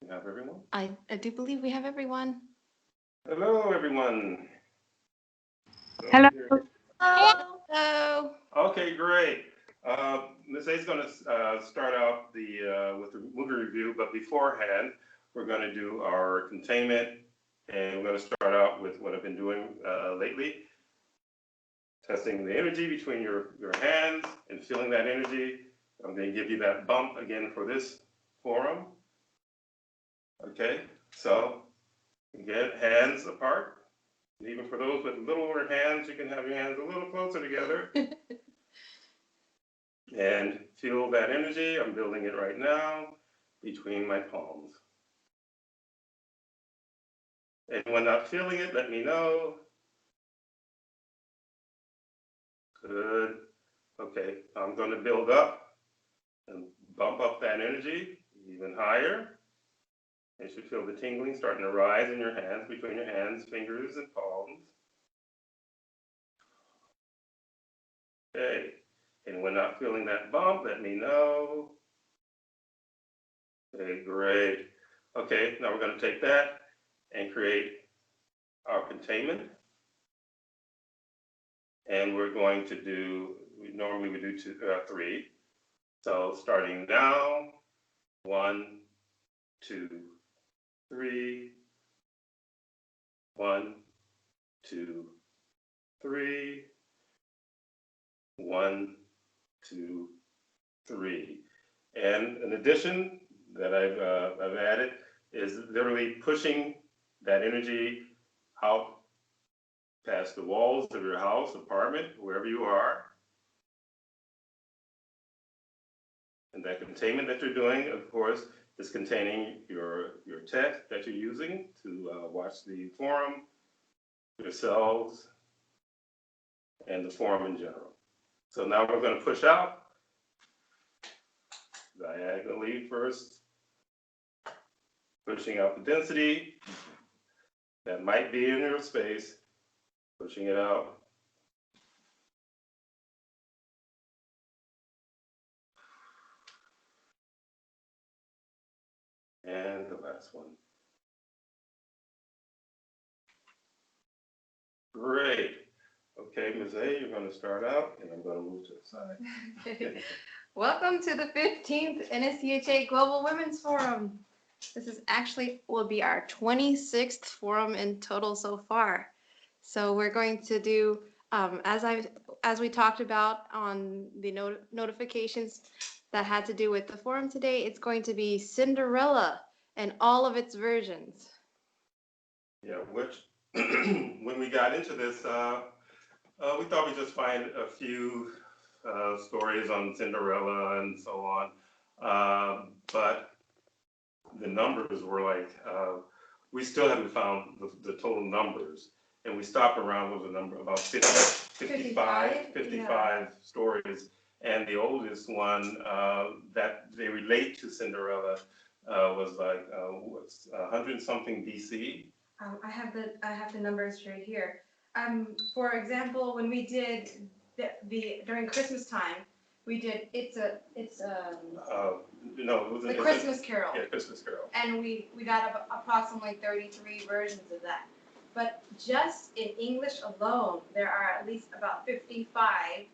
We have everyone? I do believe we have everyone. Hello, everyone. Hello. Hello. Okay, great. Ms. A is going to start out with the movie review, but beforehand, we're going to do our containment, and we're going to start out with what I've been doing lately, testing the energy between your hands and feeling that energy. I'm going to give you that bump again for this forum. Okay, so again, hands apart. Even for those with littler hands, you can have your hands a little closer together. And feel that energy. I'm building it right now between my palms. And when not feeling it, let me know. Good. Okay, I'm going to build up and bump up that energy even higher. You should feel the tingling starting to rise in your hands, between your hands, fingers, and palms. Okay, and when not feeling that bump, let me know. Okay, great. Okay, now we're going to take that and create our containment. And we're going to do, normally we do 3. So starting now, 1, 2, 3, 1, 2, 3, 1, 2, 3. And an addition that I've added is literally pushing that energy out past the walls of your house, apartment, wherever you are. And that containment that you're doing, of course, is containing your text that you're using to watch the forum, yourselves, and the forum in general. So now we're going to push out diagonally first, pushing out the density that might be in your space, pushing it out. And the last one. Great. Okay, Ms. A, you're going to start out, and I'm going to move to the side. Welcome to the 15th NSTHA Global Women's Forum. This is actually will be our 26th forum in total so far. So we're going to do, as we talked about on the notifications that had to do with the forum today, it's going to be Cinderella and all of its versions. Yeah, which when we got into this, we thought we'd just find a few stories on Cinderella and so on. But the numbers were like, we still haven't found the total numbers. And we stopped around with a number about 55 yeah. stories. And the oldest one that they relate to Cinderella was like 100 something BC. I have the numbers right here. For example, when we did the during Christmas time, we did the Christmas Carol. Yeah, Christmas Carol. And we got approximately 33 versions of that. But just in English alone, there are at least about 55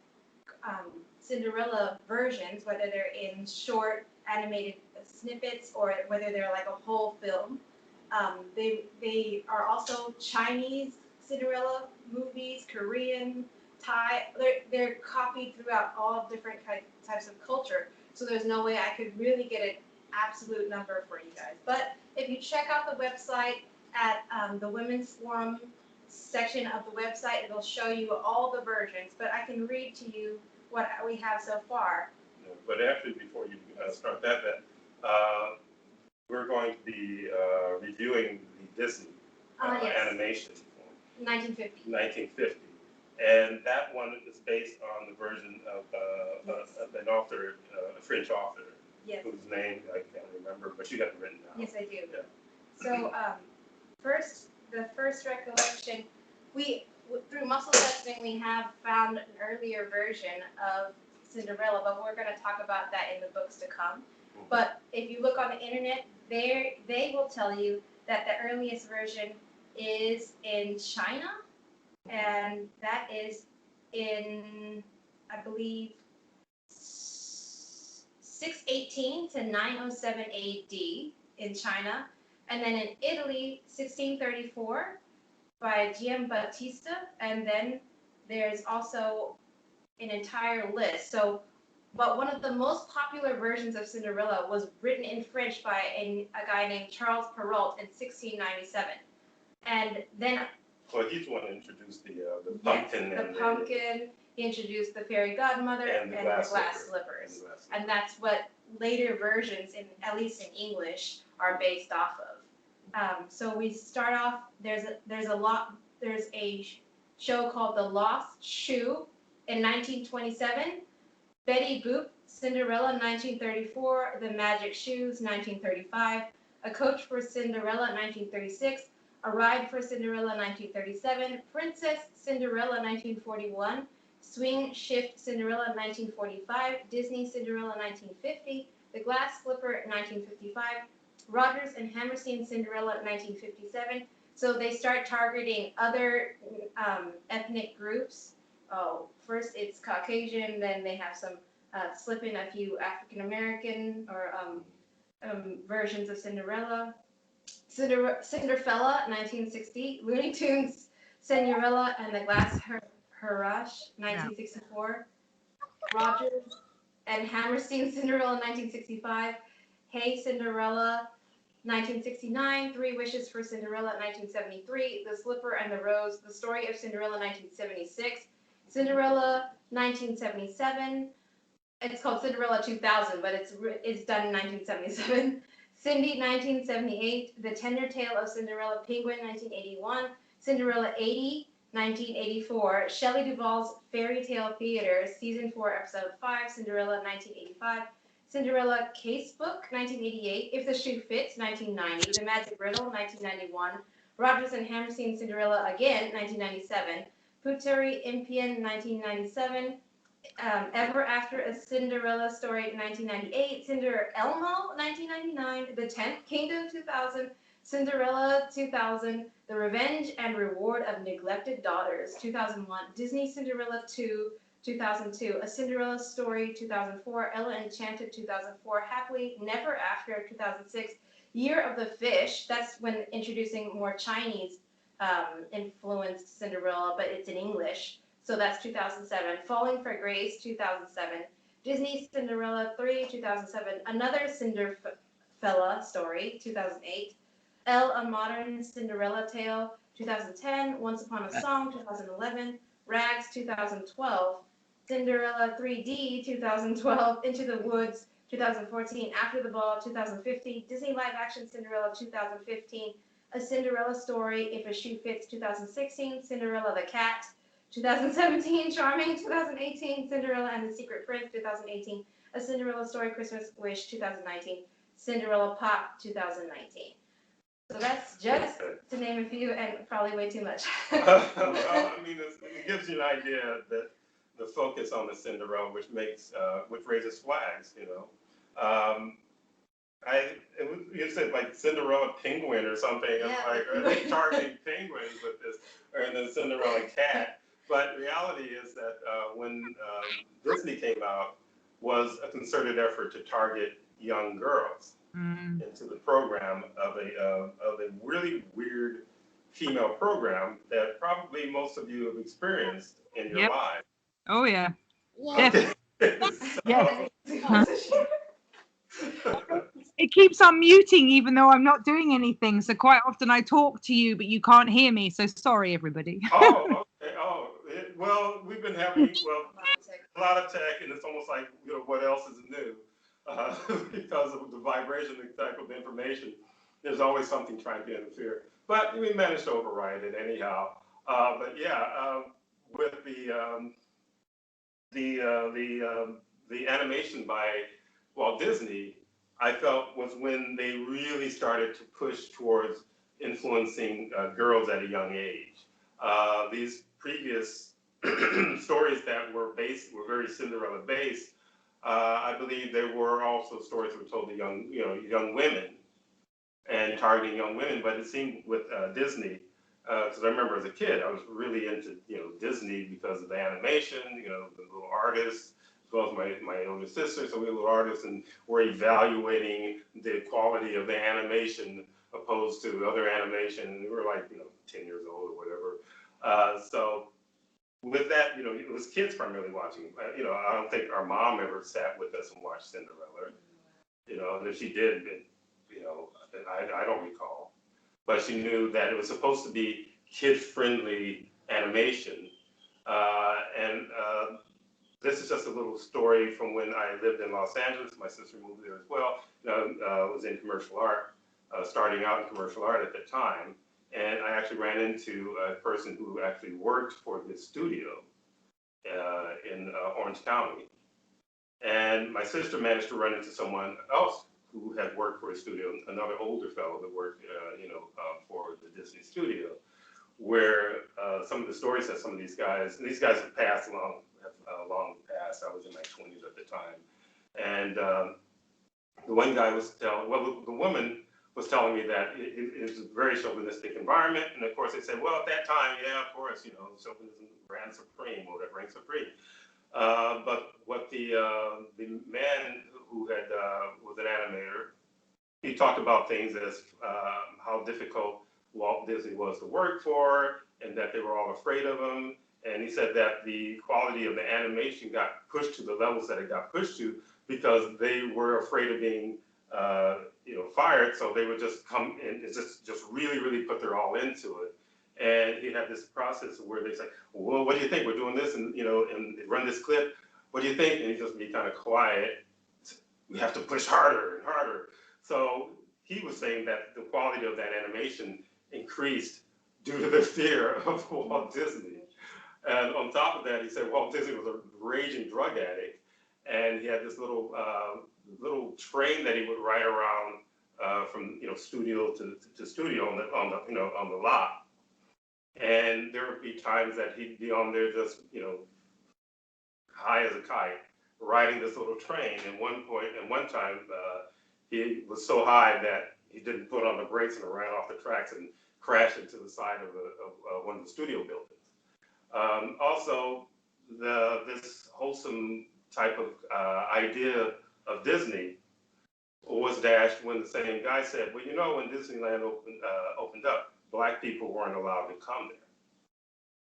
Cinderella versions, whether they're in short animated snippets or whether they're like a whole film. They are also Chinese Cinderella movies, Korean, Thai. They're copied throughout all different types of culture. So there's no way I could really get an absolute number for you guys. But if you check out the website at the Women's Forum section of the website, it'll show you all the versions. But I can read to you what we have so far. But actually, before you start that, we're going to be reviewing the Disney yes. animation. 1950. 1950. And that one is based on the version of an author, a French author, yes. whose name I can't remember, but you got it written down. Yes, I do. Yeah. So the first recollection, through muscle testing, we have found an earlier version of Cinderella, but we're going to talk about that in the books to come. But if you look on the internet, they will tell you that the earliest version is in China, and that is in, I believe, 618 to 907 AD in China, and then in Italy, 1634 by Giambattista, and then there's also an entire list. So, but one of the most popular versions of Cinderella was written in French by a guy named Charles Perrault in 1697. And then, Well, he's the one who introduced the yes, pumpkin. the pumpkin. He introduced the fairy godmother and the glass slippers. And that's what later versions, at least in English, are based off of. So we start off. There's a show called The Lost Shoe in 1927. Betty Boop, Cinderella, 1934. The Magic Shoes, 1935. A Coach for Cinderella, 1936. A Ride for Cinderella, 1937. Princess Cinderella, 1941. Swing Shift Cinderella, 1945. Disney Cinderella, 1950. The Glass Slipper, 1955. Rodgers and Hammerstein Cinderella, 1957. So they start targeting other ethnic groups. Oh, first it's Caucasian, then they have some slip in a few African American or versions of Cinderella. Cinderfella, 1960. Looney Tunes, Cinderella and the Glass Harash, 1964. Rodgers and Hammerstein Cinderella, 1965. Hey Cinderella, 1969. Three Wishes for Cinderella, 1973. The Slipper and the Rose, The Story of Cinderella, 1976. Cinderella, 1977. It's called Cinderella 2000, but it's done in 1977. Cindy, 1978. The Tender Tale of Cinderella Penguin, 1981. Cinderella 80, 1984. Shelley Duvall's Fairy Tale Theater, Season 4, Episode 5. Cinderella, 1985. Cinderella Casebook, 1988. If the Shoe Fits, 1990. The Magic Riddle, 1991. Rodgers and Hammerstein Cinderella Again, 1997. Puteri Impian, 1997. Ever After a Cinderella Story, 1998. Cinderelmo, 1999. The 10th Kingdom, 2000. Cinderella, 2000. The Revenge and Reward of Neglected Daughters, 2001. Disney Cinderella 2, 2002. A Cinderella Story, 2004. Ella Enchanted, 2004. Happily Never After, 2006. Year of the Fish, that's when introducing more Chinese influenced Cinderella, but it's in English. So that's 2007. Falling for Grace, 2007. Disney Cinderella 3, 2007. Another Cinderella Story, 2008. Elle, A Modern Cinderella Tale, 2010. Once Upon a Song, 2011. Rags, 2012. Cinderella 3D, 2012. Into the Woods, 2014. After the Ball, 2015. Disney Live Action Cinderella, 2015. A Cinderella Story, If a Shoe Fits, 2016. Cinderella the Cat, 2017. Charming, 2018. Cinderella and the Secret Prince, 2018. A Cinderella Story, Christmas Wish, 2019. Cinderella Pop, 2019. So that's just to name a few, and probably way too much. Well, I mean, it gives you an idea that the focus on the Cinderella, which raises flags, you know. You said like Cinderella Penguin or something. Yeah. I'm like, are they targeting penguins with this, or the Cinderella Cat? But reality is that when Disney came out, was a concerted effort to target young girls into the program of a really weird female program that probably most of you have experienced in your lives. Oh yeah. Okay. Yeah. It keeps unmuting even though I'm not doing anything. So quite often I talk to you, but you can't hear me. So sorry, everybody. Oh, okay. Oh, well, we've been having a lot of tech, and it's almost like, you know, what else is new? Because of the vibration and type of information, there's always something trying to interfere. But we managed to override it anyhow. But yeah, with the animation by Walt Disney, I felt was when they really started to push towards influencing girls at a young age. These previous stories that were very Cinderella based I believe there were also stories that were told to young women and targeting young women. But it seemed with Disney, because I remember as a kid, I was really into Disney because of the animation, the little artists, as well as my older sister. So we were little artists, and we're evaluating the quality of the animation opposed to other animation. And we were like 10 years old or whatever. So with that, it was kids primarily watching. I don't think our mom ever sat with us and watched Cinderella. And if she did, I don't recall. But she knew that it was supposed to be kid-friendly animation. And this is just a little story from when I lived in Los Angeles. My sister moved there as well. Was in commercial art, starting out in commercial art at the time. And I actually ran into a person who actually worked for this studio in Orange County. And my sister managed to run into someone else who had worked for a studio, another older fellow that worked, for the Disney studio, where some of the stories that some of these guys have passed long past. I was in my 20s at the time. And the one guy the woman was telling me that it was a very chauvinistic environment. And of course they said, well, at that time, yeah, of course, chauvinism ran supreme, or that reigned supreme. But what the man who was an animator, he talked about things as how difficult Walt Disney was to work for, and that they were all afraid of him. And he said that the quality of the animation got pushed to the levels that it got pushed to because they were afraid of being fired. So they would just come in and just really, really put their all into it. And he had this process where they say, well, what do you think? We're doing this and run this clip. What do you think? And he'd just be kind of quiet. We have to push harder and harder. So he was saying that the quality of that animation increased due to the fear of Walt Disney. And on top of that, he said Walt Disney was a raging drug addict. And he had this little train that he would ride around from studio to studio on the lot. And there would be times that he'd be on there just high as a kite, riding this little train. And one time, he was so high that he didn't put on the brakes and ran off the tracks and crashed into the side of one of the studio buildings. Also, this wholesome type of idea of Disney was dashed when the same guy said, well, when Disneyland opened up, Black people weren't allowed to come there.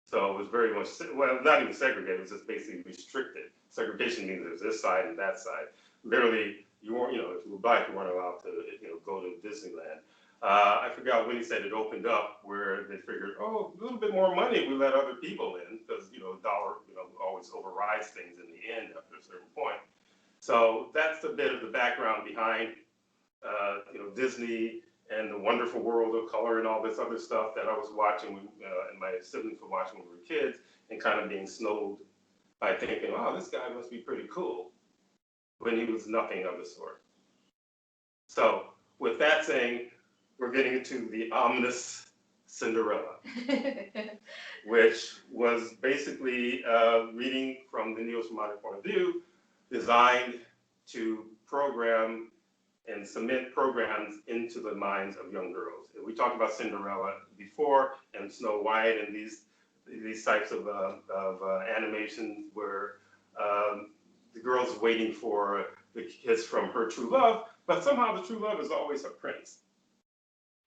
So it was very much, well, not even segregated, it was just basically restricted. Segregation means there's this side and that side. Literally, you weren't, if you were Black, you weren't allowed to, go to Disneyland. I forgot when he said it opened up, where they figured, a little bit more money if we let other people in, because, dollar, always overrides things in the end after a certain point. So that's a bit of the background behind, Disney and the wonderful world of color and all this other stuff that I was watching, and my siblings were watching when we were kids, and kind of being snowed by thinking, wow, this guy must be pretty cool, when he was nothing of the sort. So with that saying, we're getting into the ominous Cinderella, which was basically reading from the Neo Shamanic point of view, designed to program and cement programs into the minds of young girls. We talked about Cinderella before, and Snow White, and these types of animations where the girl's waiting for the kiss from her true love, but somehow the true love is always a prince.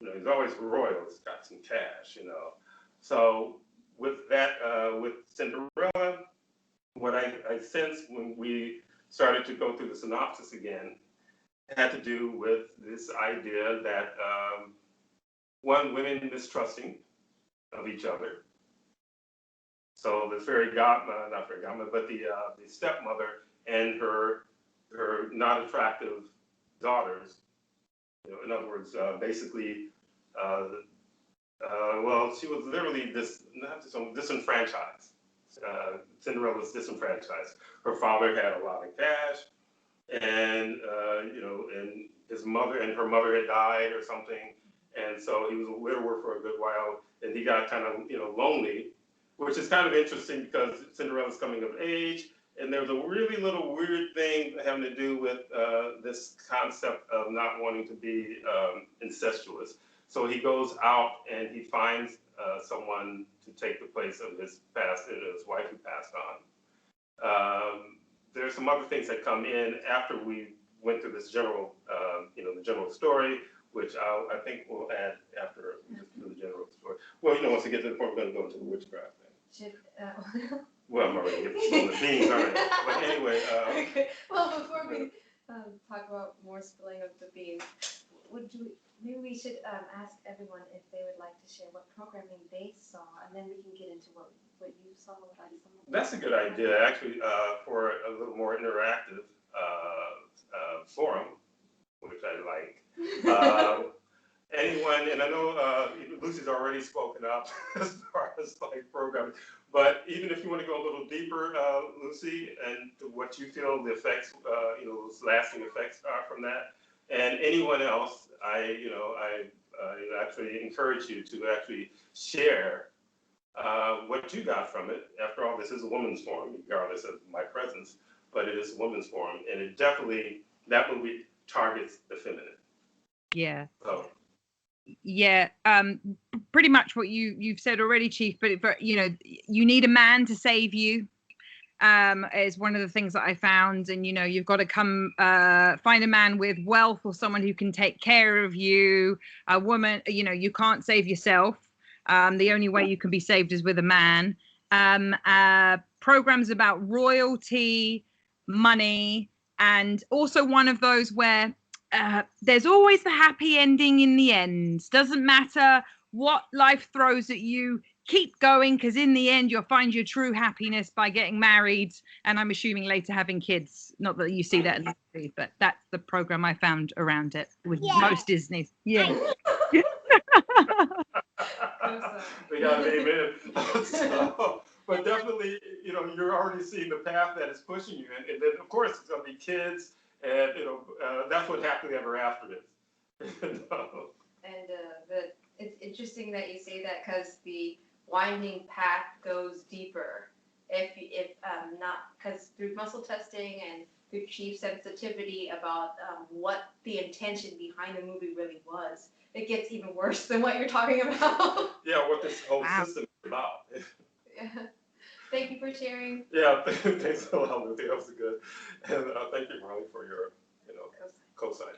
He's always royal, he's got some cash, So with that, with Cinderella, what I sensed when we started to go through the synopsis again had to do with this idea that, women mistrusting of each other. So the not fairy godmother, but the stepmother and her not attractive daughters. In other words, basically, she was literally disenfranchised. Cinderella was disenfranchised. Her father had a lot of cash, and and his mother and her mother had died or something, and so he was a widower for a good while, and he got kind of lonely, which is kind of interesting because Cinderella's coming of age, And there was a really little weird thing having to do with this concept of not wanting to be incestuous. So he goes out and he finds someone to take the place of his wife who passed on. There's some other things that come in after we went through this general, the general story, which I think we'll add after we get through the general story. Well, once we get to the point, we're going to go into the witchcraft thing. Well, I'm already getting spilling the beans, all right. But anyway. Okay. Well, before we talk about more spilling of the beans, maybe we should ask everyone if they would like to share what programming they saw, and then we can get into what you saw, what I saw. That's a good idea, actually, for a little more interactive forum, which I like. Anyone, and I know Lucy's already spoken up as far as like programming, but even if you want to go a little deeper, Lucy, and what you feel the effects, those lasting effects are from that, and anyone else, I actually encourage you to actually share what you got from it. After all, this is a women's forum, regardless of my presence, but it is a women's forum, and it definitely, that movie targets the feminine. Yeah. So. Yeah, pretty much what you've said already, Chief. But you need a man to save you. Is one of the things that I found, and you've got to come find a man with wealth or someone who can take care of you. A woman, you can't save yourself. The only way you can be saved is with a man. Programs about royalty, money, and also one of those where there's always the happy ending in the end. Doesn't matter what life throws at you, keep going, because in the end you'll find your true happiness by getting married, and I'm assuming later having kids. Not that you see that in the movie, but that's the program I found around it with most Disney. Yeah. We got an amen. So, but definitely, you're already seeing the path that is pushing you, and then of course it's going to be kids, and that's what happily ever after is. And it's interesting that you say that, because the winding path goes deeper. If not, because through muscle testing and through Chief's sensitivity about what the intention behind the movie really was, it gets even worse than what you're talking about. Yeah, what this whole system is about. Yeah. Thank you for sharing. Yeah, thanks a lot, Lucy. That was good. And thank you, Marley, for your, cosign.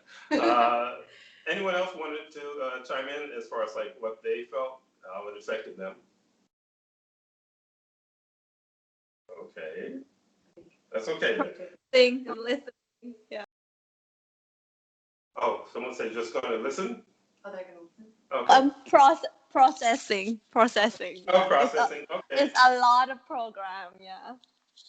Anyone else wanted to chime in as far as like what they felt, how it affected them? Okay, that's okay. Listening, yeah. Oh, someone said just going to listen? Oh, they're going to listen? Okay. Processing. Oh, processing, okay. It's a lot of program, yeah.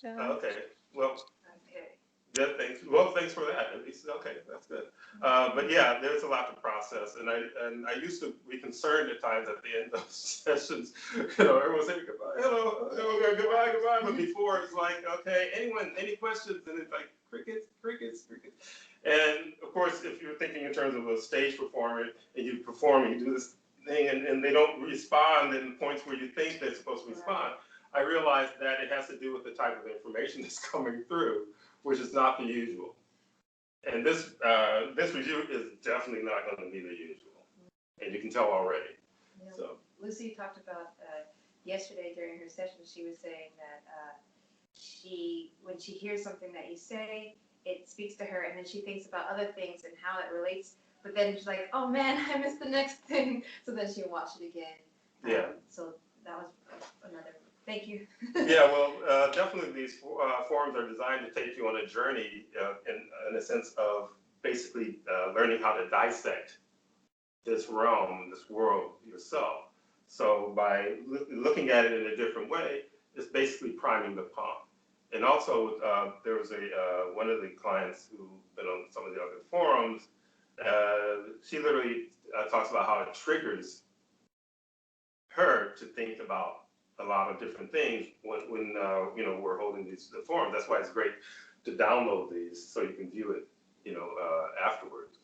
Okay, well. Okay. Yeah, thanks. Well, thanks for that. At least, okay, that's good. But yeah, there's a lot to process, and I used to be concerned at times at the end of sessions. Everyone saying goodbye, hello, goodbye. But before it's like, okay, any questions? And it's like crickets. And of course, if you're thinking in terms of a stage performer, and you perform and you do this thing, and they don't respond in the points where you think they're supposed to respond, I realized that it has to do with the type of information that's coming through, which is not the usual. And this review is definitely not going to be the usual, and you can tell already. Yeah. So Lucy talked about yesterday during her session. She was saying that when she hears something that you say, it speaks to her, and then she thinks about other things and how it relates. But then she's like, "Oh man, I missed the next thing," so then she'll watch it again. Yeah. So that was another. Thank you. Yeah, well, definitely these forums are designed to take you on a journey in a sense of basically learning how to dissect this realm, this world yourself. So by looking at it in a different way, it's basically priming the pump. And also, there was one of the clients who's been on some of the other forums. She literally talks about how it triggers her to think about a lot of different things when we're holding the forums. That's why it's great to download these so you can view it, afterwards.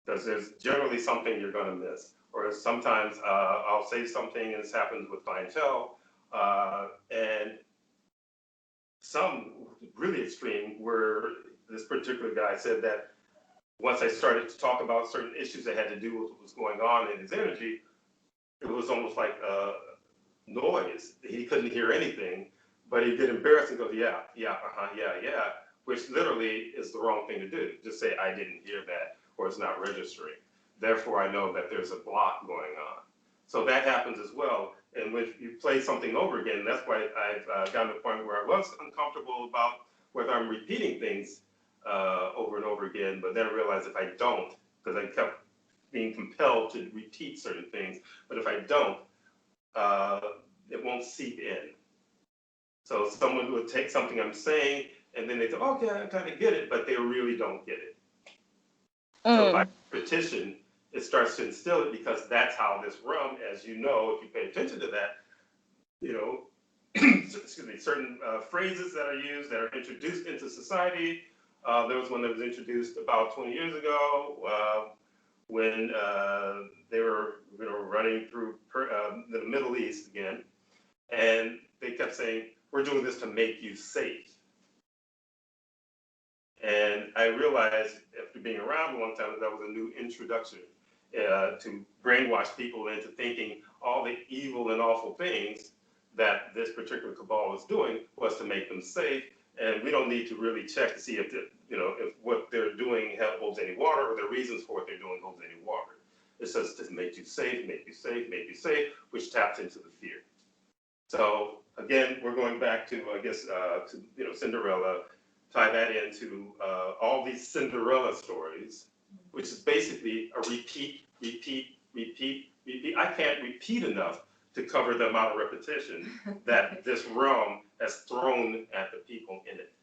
Because there's generally something you're going to miss, or sometimes I'll say something, and this happens with clientele, and some really extreme, where this particular guy said that once I started to talk about certain issues that had to do with what was going on in his energy, it was almost like noise. He couldn't hear anything, but he'd get embarrassed and go, yeah, yeah, yeah, which literally is the wrong thing to do. Just say, I didn't hear that, or it's not registering. Therefore, I know that there's a block going on. So that happens as well. And when you play something over again, that's why I've gotten to the point where I was uncomfortable about whether I'm repeating things over and over again, but then I realized if I don't, because I kept being compelled to repeat certain things, but if I don't, it won't seep in. So someone would take something I'm saying, and then they say, okay, I kind of get it, but they really don't get it. So by repetition, it starts to instill it, because that's how this realm, as you know, if you pay attention to that, you know, excuse me, certain phrases that are used that are introduced into society. There was one that was introduced about 20 years ago when they were running through the Middle East again, and they kept saying, we're doing this to make you safe. And I realized after being around a long time that was a new introduction to brainwash people into thinking all the evil and awful things that this particular cabal was doing was to make them safe. And we don't need to really check to see if if what they're doing holds any water, or the reasons for what they're doing holds any water. It says to make you safe, make you safe, make you safe, which taps into the fear. So again, we're going back to, I guess, to Cinderella. Tie that into all these Cinderella stories, which is basically a repeat. I can't repeat enough to cover the amount of repetition that this realm has thrown at the people in it.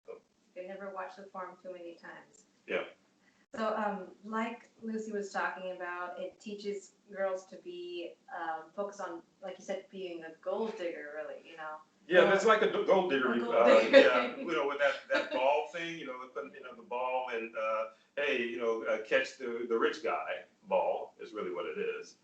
So. They never watched the farm too many times. Yeah. So, like Lucy was talking about, it teaches girls to be focused on, like you said, being a gold digger, really, you know. Yeah, it's like a gold digger. Yeah, with that ball thing, putting the ball and hey, catch the rich guy ball is really what it is,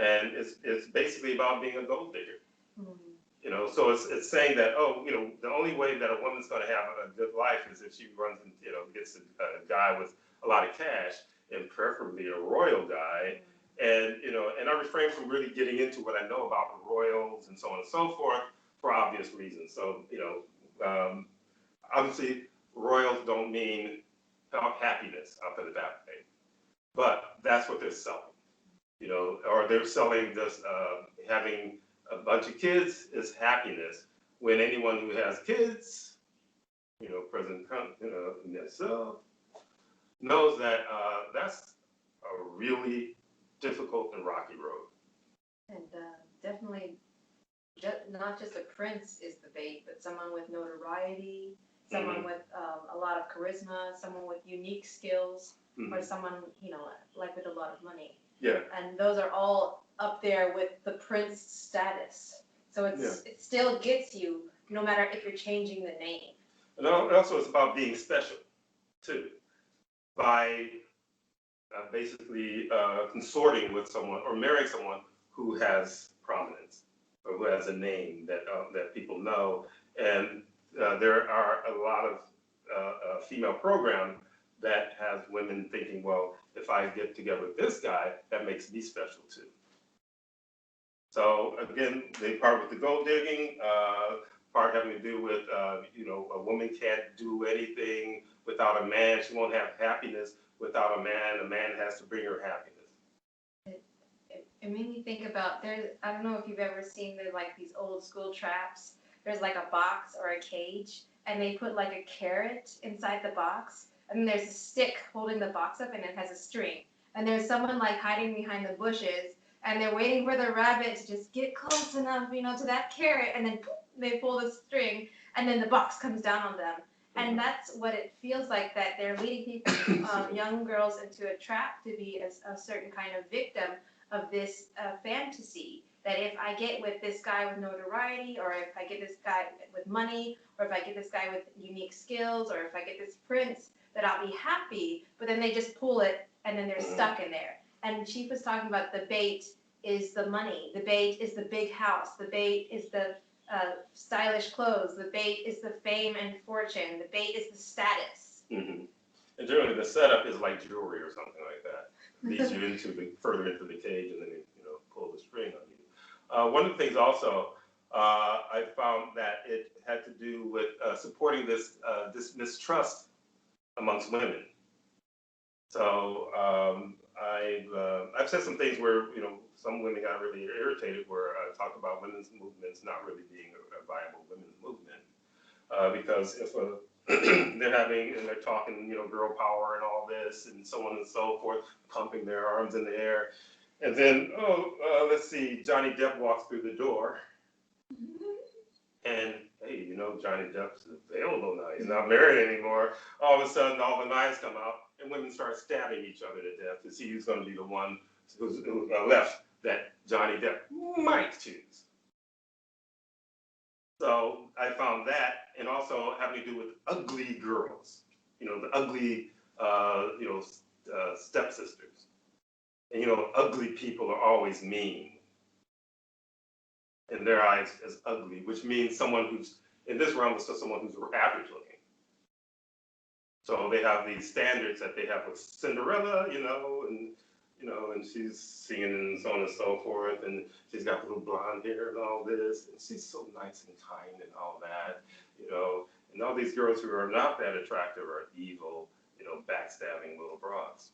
and it's basically about being a gold digger. Mm-hmm. So it's saying that the only way that a woman's going to have a good life is if she runs and gets a guy with a lot of cash, and preferably a royal guy. Mm-hmm. And I refrain from really getting into what I know about the royals and so on and so forth, for obvious reasons. So, obviously, royals don't mean happiness, I'll put it that way. But that's what they're selling, or they're selling this having a bunch of kids is happiness. When anyone who has kids, President Trump, himself, knows that that's a really difficult and rocky road. And definitely, not just a prince is the bait, but someone with notoriety, someone with a lot of charisma, someone with unique skills, or someone, like with a lot of money. Yeah. And those are all up there with the prince status. So it still gets you, no matter if you're changing the name. And also it's about being special, too, by basically consorting with someone or marrying someone who has prominence, or who has a name that people know. And there are a lot of female programs that have women thinking, well, if I get together with this guy, that makes me special too. So again, the part with the gold digging, part having to do with, a woman can't do anything without a man. She won't have happiness without a man. A man has to bring her happiness. It made me think about, I don't know if you've ever seen these old school traps. There's like a box or a cage, and they put like a carrot inside the box, and then there's a stick holding the box up, and it has a string. And there's someone like hiding behind the bushes, and they're waiting for the rabbit to just get close enough, to that carrot, and then poof, they pull the string, and then the box comes down on them. And that's what it feels like, that they're leading people, young girls, into a trap to be a certain kind of victim of this fantasy, that if I get with this guy with notoriety, or if I get this guy with money, or if I get this guy with unique skills, or if I get this prince, that I'll be happy. But then they just pull it, and then they're stuck in there. And Chief was talking about the bait is the money, the bait is the big house, the bait is the stylish clothes. The bait is the fame and fortune. The bait is the status. Mm-hmm. And generally the setup is like jewelry or something like that. Leads you further into the cage, and then they, pull the string on you. One of the things also, I found that it had to do with supporting this mistrust amongst women. So I've said some things where some women got really irritated where I talked about women's movements not really being a viable women's movement because if they're talking girl power and all this and so on and so forth, pumping their arms in the air, and then let's see, Johnny Depp walks through the door. And hey, Johnny Depp's available now. He's not married anymore. All of a sudden, all the knives come out, and women start stabbing each other to death to see who's going to be the one who's left that Johnny Depp might choose. So I found that, and also having to do with ugly girls. The ugly, stepsisters. And ugly people are always mean. In their eyes as ugly, which means someone who's in this realm is just someone who's average looking. So they have these standards that they have with Cinderella, and she's singing and so on and so forth, and she's got the little blonde hair and all this, and she's so nice and kind and all that, and all these girls who are not that attractive are evil, backstabbing little broads.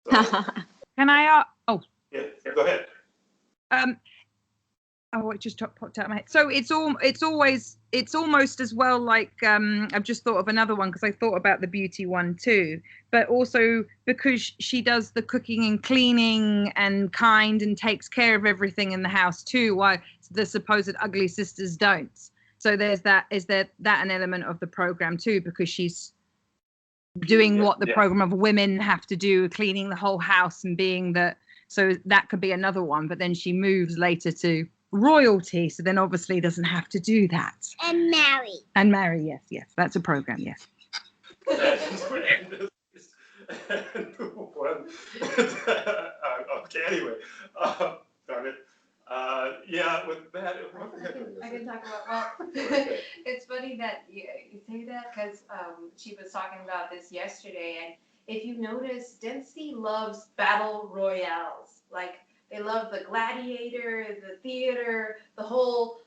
So, Can I? yeah, go ahead. Oh, it just popped out of my head. So it's almost as well like I've just thought of another one because I thought about the beauty one too, but also because she does the cooking and cleaning and kind and takes care of everything in the house too, while the supposed ugly sisters don't. So is there an element of the program too, because she's doing what the program of women have to do, cleaning the whole house and being so that could be another one, but then she moves later to royalty, so then obviously doesn't have to do that. And marry. Yes, that's a program, yes. Okay, anyway, darn it. Yeah, with that, I can talk about, Okay. it's funny that you say that because she was talking about this yesterday, and if you notice, Dempsey loves battle royales. Like, they love the gladiator, the theater, the whole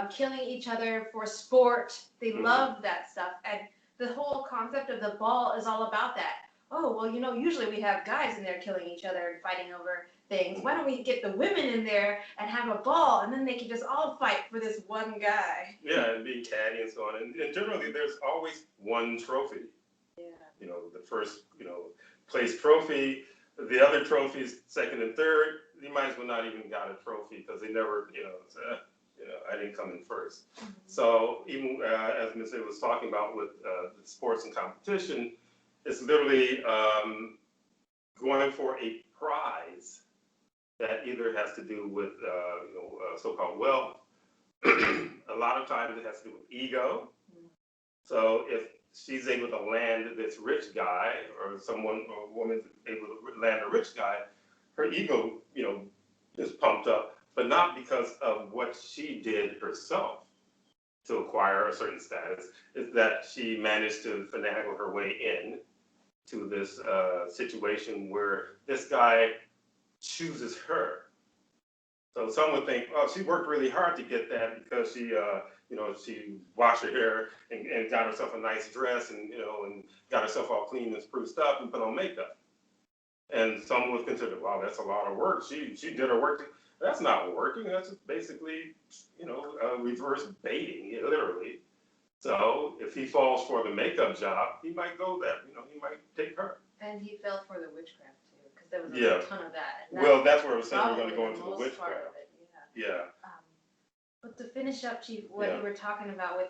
killing each other for sport. They love that stuff. And the whole concept of the ball is all about that. Oh, well, usually we have guys in there killing each other and fighting over things. Why don't we get the women in there and have a ball, and then they can just all fight for this one guy. Yeah, and being caddy and so on. And generally, there's always one trophy. Yeah. The first, place trophy. The other trophies, second and third, you might as well not even got a trophy because they never, I didn't come in first. Mm-hmm. So even as Mrs.A was talking about with the sports and competition, it's literally going for a prize that either has to do with, so-called wealth. A lot of times it has to do with ego. Mm-hmm. So if she's able to land this rich guy, or a woman's able to land a rich guy, her ego, is pumped up, but not because of what she did herself to acquire a certain status. It's that she managed to finagle her way in to this situation where this guy chooses her. So some would think, oh, she worked really hard to get that because she, she washed her hair and got herself a nice dress and, and got herself all clean and spruced up and put on makeup. And some would consider, wow, that's a lot of work. She did her work. That's not working. That's just basically, reverse baiting, literally. So if he falls for the makeup job, he might go that, he might take her. And he fell for the witchcraft too, because there was a ton of that. Well, that's where I was saying we're going to go into the witchcraft. Yeah. But to finish up, Chief, what you were talking about with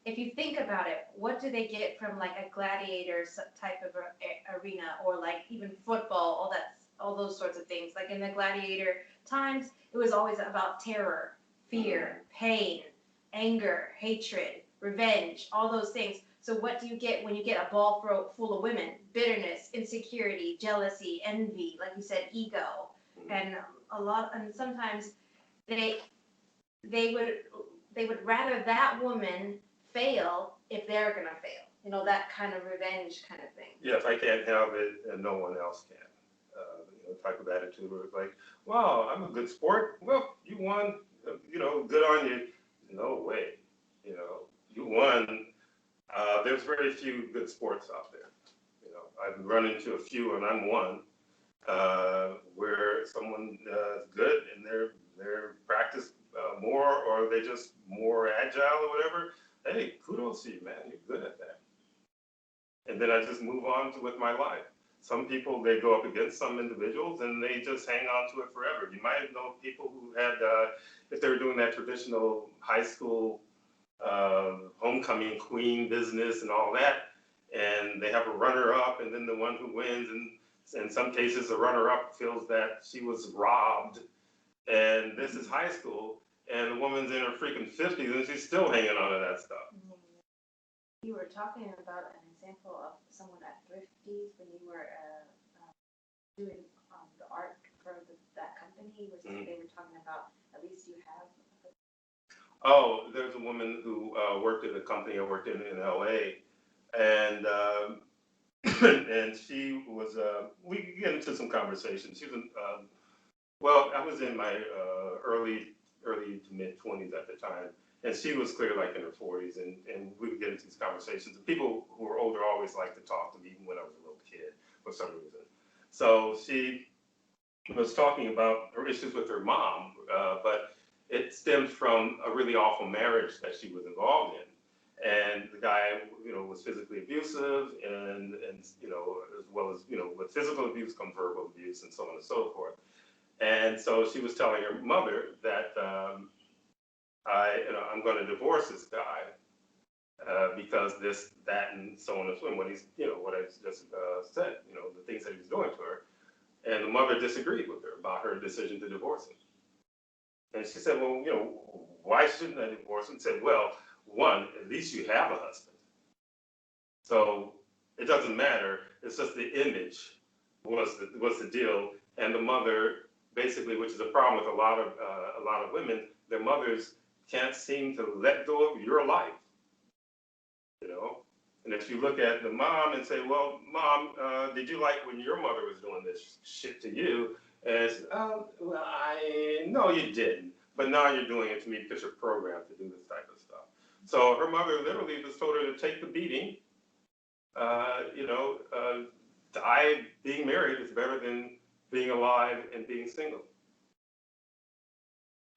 if you think about it, what do they get from like a gladiator type of arena, or like even football, all those sorts of things? Like in the gladiator times, it was always about terror, fear, pain, anger, hatred, revenge, all those things. So what do you get when you get a ball full of women? Bitterness, insecurity, jealousy, envy, like you said, ego, and sometimes they would rather that woman fail if they're gonna fail. You know, that kind of revenge kind of thing. Yeah, if I can't have it and no one else can. You know, type of attitude where it's like, wow, I'm a good sport. Well, you won, you know, good on you. No way, you know, you won. There's very few good sports out there. You know, I've run into a few, and I'm one, where someone is good and they're practiced more, or they just more agile or whatever. Hey, kudos to you, man. You're good at that. And then I just move on with my life. Some people, they go up against some individuals and they just hang on to it forever. You might know people who had, if they were doing that traditional high school homecoming queen business and all that, and they have a runner-up and then the one who wins, and in some cases the runner-up feels that she was robbed, and this is high school, and the woman's in her freaking 50s and she's still hanging on to that stuff. You were talking about an example of someone at Thrifties when you were doing the art for that company. They were talking about, at least you have. Oh, there's a woman who worked at a company I worked in LA, and and she was. We get into some conversations. She was. Well, I was in my early to mid 20s at the time, and she was clearly like in her 40s, and we would get into these conversations. And people who were older always liked to talk to me, even when I was a little kid, for some reason. So she was talking about her issues with her mom, but it stemmed from a really awful marriage that she was involved in. And the guy, you know, was physically abusive, and you know, as well as, you know, with physical abuse comes verbal abuse and so on and so forth. And so she was telling her mother that I'm going to divorce this guy because this, that, and so on and so on. What he's, you know, what I just said, you know, the things that he was doing to her. And the mother disagreed with her about her decision to divorce him. And she said, well, you know, why shouldn't I divorce him? Said, well, one, at least you have a husband. So it doesn't matter. It's just the image was the deal. And the mother, basically, which is a problem with a lot of women, their mothers can't seem to let go of your life, you know. And if you look at the mom and say, well, mom, did you like when your mother was doing this shit to you? And it's, well, no, you didn't. But now you're doing it to me because you're programmed to do this type of stuff. So her mother literally just told her to take the beating. Die being married is better than being alive and being single.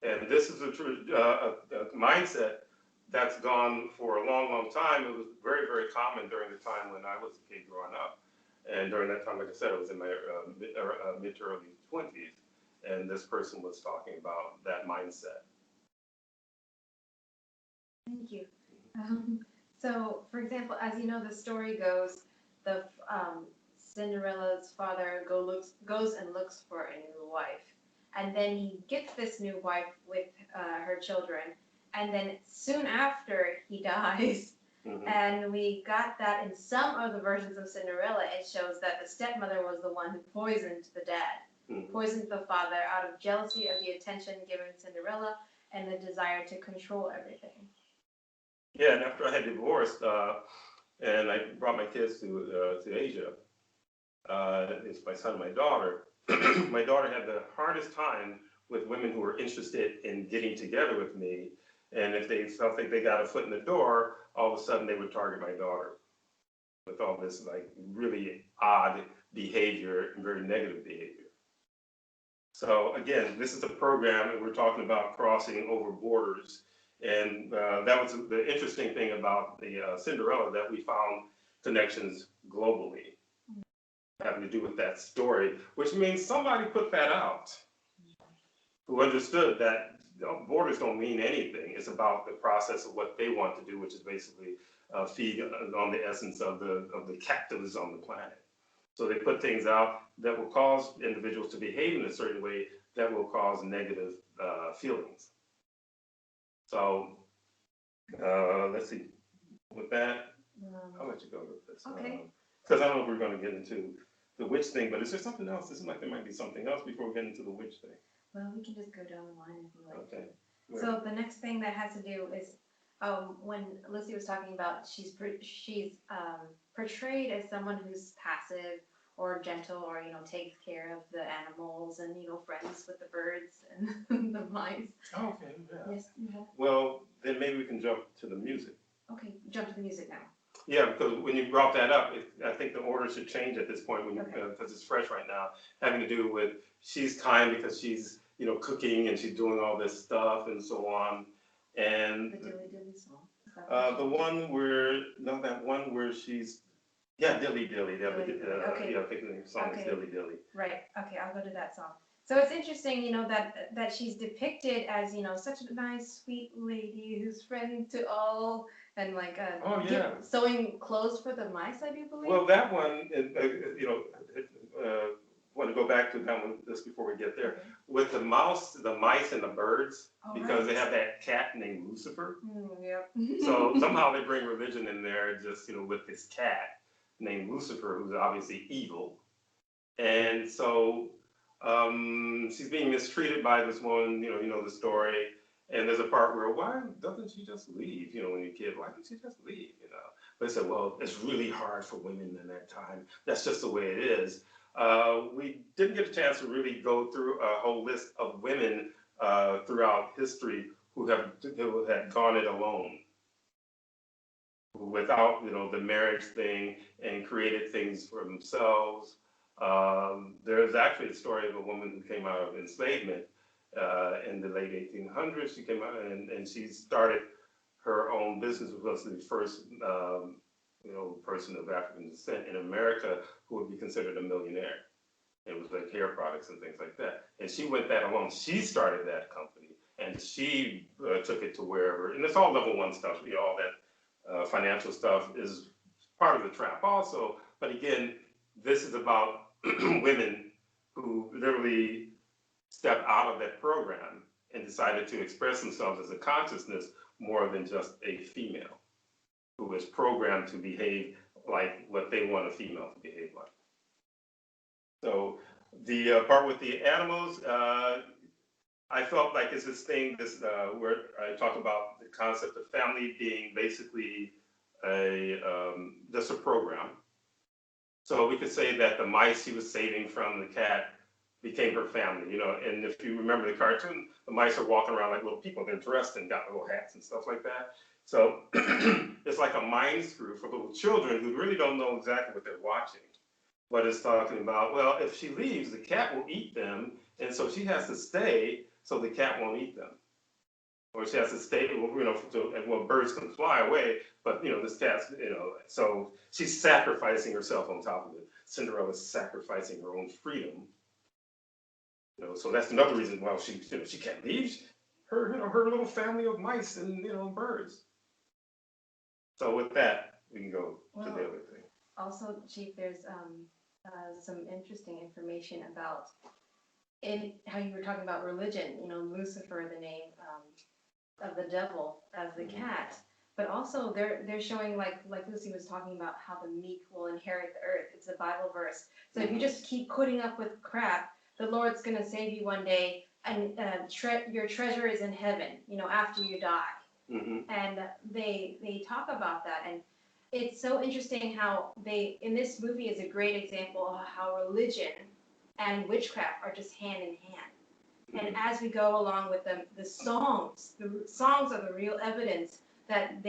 And this is a mindset that's gone for a long, long time. It was very, very common during the time when I was a kid growing up. And during that time, like I said, I was in my mid to early 20s. And this person was talking about that mindset. Thank you. So, for example, as you know, the story goes, the Cinderella's father goes and looks for a new wife. And then he gets this new wife with her children. And then soon after, he dies. Mm-hmm. And we got that in some of the versions of Cinderella. It shows that the stepmother was the one who poisoned the dad, mm-hmm. poisoned the father out of jealousy of the attention given Cinderella and the desire to control everything. Yeah, and after I had divorced, and I brought my kids to Asia, it's my son and my daughter. My daughter had the hardest time with women who were interested in getting together with me. And if they felt like they got a foot in the door, all of a sudden they would target my daughter with all this like really odd behavior and very negative behavior. So again, this is a program and we're talking about crossing over borders. And that was the interesting thing about the Cinderella, that we found connections globally having to do with that story, which means somebody put that out who understood that borders don't mean anything. It's about the process of what they want to do, which is basically feed on the essence of the capitalism on the planet. So they put things out that will cause individuals to behave in a certain way that will cause negative feelings. So let's see. With that, I'll let you go with this. Okay. Because I don't know if we're going to get into the witch thing, but is there something else? It seems like there might be something else before we get into the witch thing. Well, we can just go down the line if you like. Okay. So the next thing that has to do is when Lucy was talking about she's portrayed as someone who's passive or gentle or takes care of the animals and friends with the birds and the mice. Oh, okay, yeah. Yes. Well, then maybe we can jump to the music. Okay, jump to the music now. Yeah, because when you brought that up, I think the order should change at this point when because it's fresh right now, having to do with she's kind because she's cooking and she's doing all this stuff and so on, and The Dilly Dilly song. the one where that one where she's Dilly Dilly. Okay. Yeah, I think the song is Okay. Dilly Dilly. Right. Okay, I'll go to that song. So it's interesting, that she's depicted as, such a nice, sweet lady who's friend to all, and like Oh, yeah. sewing clothes for the mice, I do believe. Well, that one, want to go back to that one just before we get there. Okay. With the mice, and the birds, Oh, because right. they have that cat named Lucifer. Yep. So somehow they bring religion in there, just with this cat named Lucifer, who's obviously evil, and so she's being mistreated by this woman. You know the story. And there's a part where, why doesn't she just leave? When you're a kid, why doesn't she just leave? But I said, well, it's really hard for women in that time. That's just the way it is. We didn't get a chance to really go through a whole list of women throughout history who had gone it alone, without the marriage thing, and created things for themselves. There's actually a story of a woman who came out of enslavement in the late 1800s. She came out and she started her own business. Was the first person of African descent in America who would be considered a millionaire. It was like hair products and things like that. And she went that alone. She started that company and she took it to wherever. And it's all level one stuff. All that financial stuff is part of the trap also. But again, this is about women who literally stepped out of that program and decided to express themselves as a consciousness more than just a female who is programmed to behave like what they want a female to behave like. So the part with the animals, I felt like it's this thing, where I talk about the concept of family being basically just a program. So we could say that the mice she was saving from the cat became her family, and if you remember the cartoon, the mice are walking around like little people. They're dressed and got little hats and stuff like that. So it's like a mind screw for little children who really don't know exactly what they're watching. But it's talking about, well, if she leaves, the cat will eat them, and so she has to stay so the cat won't eat them. Or she has to stay, birds can fly away, but this cat's, so she's sacrificing herself on top of it. Cinderella's sacrificing her own freedom. So that's another reason why she can't leave. Her little family of mice and birds. So with that, we can go to the other thing. Also, Chief, there's some interesting information about how you were talking about religion. Lucifer, the name of the devil, as the cat. But also, they're showing like Lucy was talking about how the meek will inherit the earth. It's a Bible verse. So if you just keep putting up with crap, the Lord's going to save you one day, and your treasure is in heaven, after you die. Mm-hmm. And they talk about that. And it's so interesting how in this movie is a great example of how religion and witchcraft are just hand in hand. Mm-hmm. And as we go along with them, the songs are the real evidence that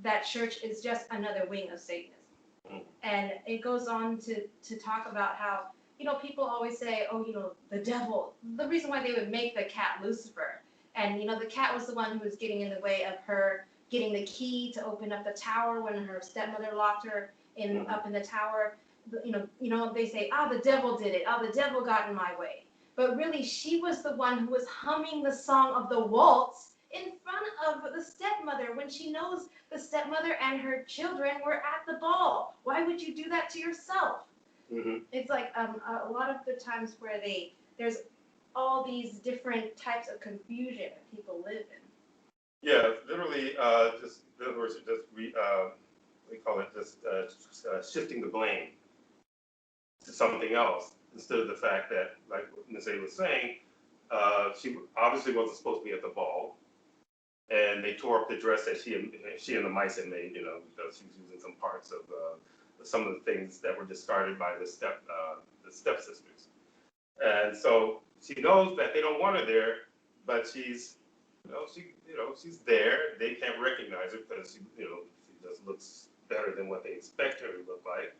that church is just another wing of Satanism. Mm-hmm. And it goes on to talk about how, people always say, the devil, the reason why they would make the cat Lucifer. And, the cat was the one who was getting in the way of her getting the key to open up the tower when her stepmother locked her up in the tower. They say, the devil did it. The devil got in my way. But really, she was the one who was humming the song of the waltz in front of the stepmother when she knows the stepmother and her children were at the ball. Why would you do that to yourself? Mm-hmm. It's like a lot of the times where there's all these different types of confusion that people live in. Yeah, literally, we call it just shifting the blame to something else instead of the fact that, like Mrs.A was saying, she obviously wasn't supposed to be at the ball. and they tore up the dress that she and the mice had made, you know, because she was using some parts of some of the things that were discarded by the stepsisters. And so she knows that they don't want her there, but she's there. They can't recognize her because she just looks better than what they expect her to look like.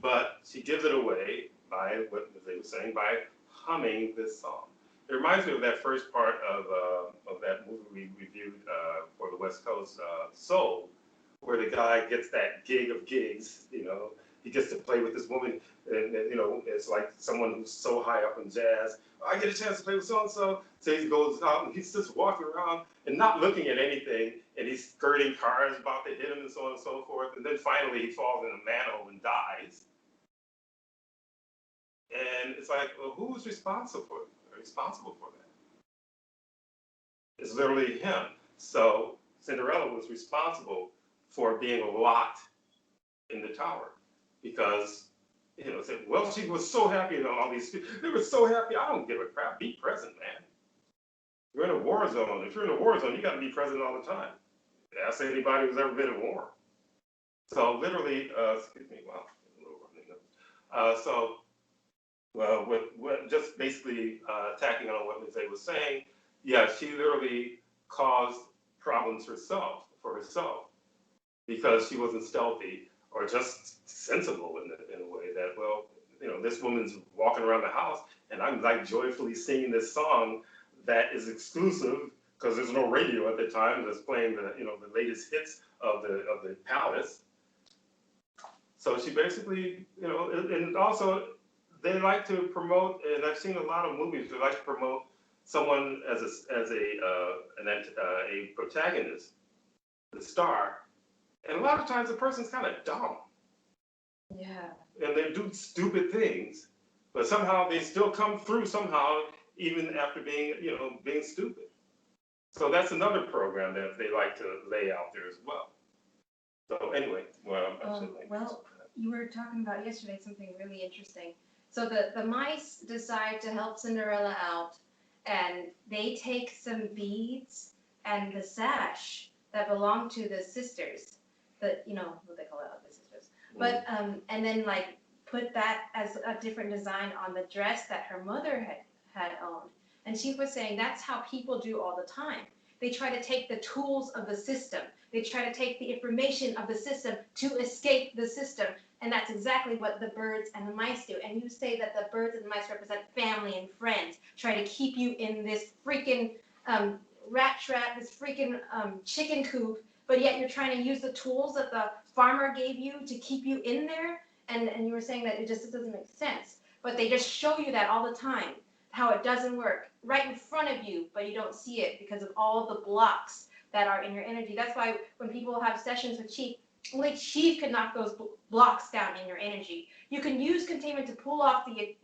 But she gives it away by what they were saying, by humming this song. It reminds me of that first part of that movie we reviewed for the West Coast, Soul, where the guy gets that gig of gigs. You know, he gets to play with this woman, and you know, it's like someone who's so high up in jazz. Oh, I get a chance to play with so and so. So he goes out and he's just walking around and not looking at anything, and he's skirting cars about to hit him and so on and so forth. And then finally he falls in a manhole and dies. And it's like, well, who's responsible for that? It's literally him. So Cinderella was responsible for being locked in the tower because, you know, said, well, she was so happy and all these people, they were so happy. I don't give a crap. Be present, man. You're in a war zone. If you're in a war zone, you got to be present all the time. Ask anybody who's ever been in war. So literally, excuse me, wow, a little running up. What just basically tacking on what Mrs.A was saying, yeah, she literally caused problems for herself, because she wasn't stealthy or just sensible in a way that, well, you know, this woman's walking around the house and I'm like joyfully singing this song that is exclusive because there's no radio at the time that's playing the latest hits of the palace. So she basically, you know, and also they like to promote, and I've seen a lot of movies, they like to promote someone as a protagonist, the star, and a lot of times the person's kind of dumb. Yeah. And they do stupid things, but somehow they still come through somehow, even after being stupid. So that's another program that they like to lay out there as well. So anyway, well, you were talking about yesterday something really interesting. So the mice decide to help Cinderella out, and they take some beads and the sash that belonged to the sisters, what they call it, the sisters. But and then like put that as a different design on the dress that her mother had owned. And she was saying that's how people do all the time. They try to take the tools of the system. They try to take the information of the system to escape the system. And that's exactly what the birds and the mice do. And you say that the birds and the mice represent family and friends, try to keep you in this freaking rat trap, this freaking chicken coop, but yet you're trying to use the tools that the farmer gave you to keep you in there. And you were saying that it doesn't make sense. But they just show you that all the time, how it doesn't work right in front of you, but you don't see it because of all the blocks that are in your energy. That's why when people have sessions with Chief, only Chief can knock those blocks down in your energy. You can use containment to pull off the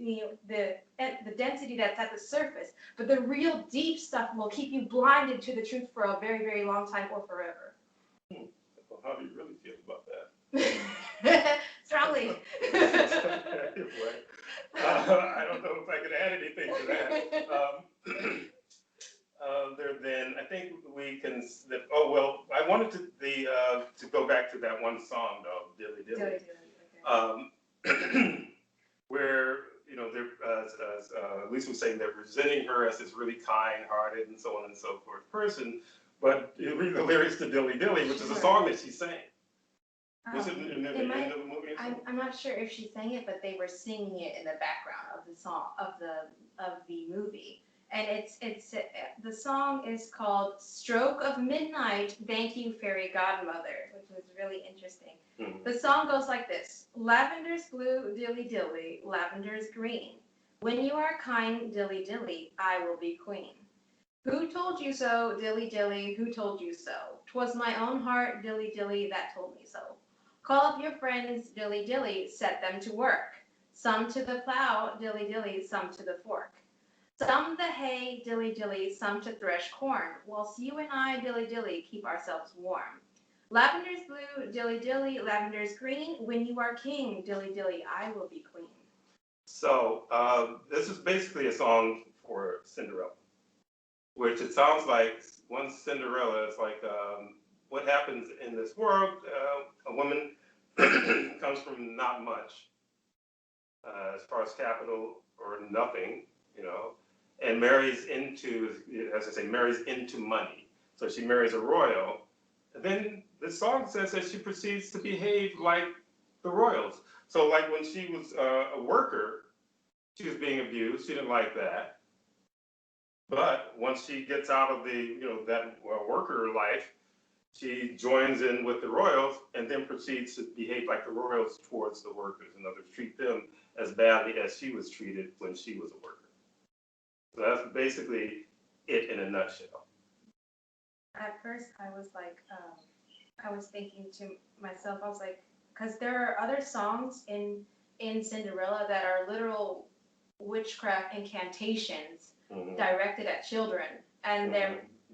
density that's at the surface, but the real deep stuff will keep you blinded to the truth for a very, very long time or forever. Well, how do you really feel about that? Strongly. I don't know if I could add anything to that. Then I think we can. Oh well, I wanted to go back to that one song though, "Dilly Dilly," Okay. where Lisa was saying they're presenting her as this really kind-hearted and so on and so forth person, but you read the lyrics to "Dilly Dilly," which is a song that she sang. Was it in the movie? I'm not sure if she sang it, but they were singing it in the background of the song of the movie. And it's the song is called "Stroke of Midnight, Thank You Fairy Godmother," which was really interesting. Mm-hmm. The song goes like this: lavender's blue, dilly dilly, lavender's green. When you are kind, dilly dilly, I will be queen. Who told you so, dilly dilly, who told you so? 'Twas my own heart, dilly dilly, that told me so. Call up your friends, dilly dilly, set them to work. Some to the plow, dilly dilly, some to the fork. Some the hay, dilly dilly, some to thresh corn, whilst you and I, dilly dilly, keep ourselves warm. Lavender's blue, dilly dilly, lavender's green. When you are king, dilly dilly, I will be queen. So this is basically a song for Cinderella. which it sounds like once Cinderella is like, what happens in this world? A woman comes from not much as far as capital or nothing, you know, and marries into, as I say, marries into money. So she marries a royal. And then the song says that she proceeds to behave like the royals. So like when she was a worker, she was being abused. She didn't like that. But once she gets out of the, you know, that worker life, she joins in with the royals and then proceeds to behave like the royals towards the workers. In other words, treat them as badly as she was treated when she was a worker. So that's basically it in a nutshell. At first, I was like, I was thinking to myself, I was like, because there are other songs in Cinderella that are literal witchcraft incantations directed at children, and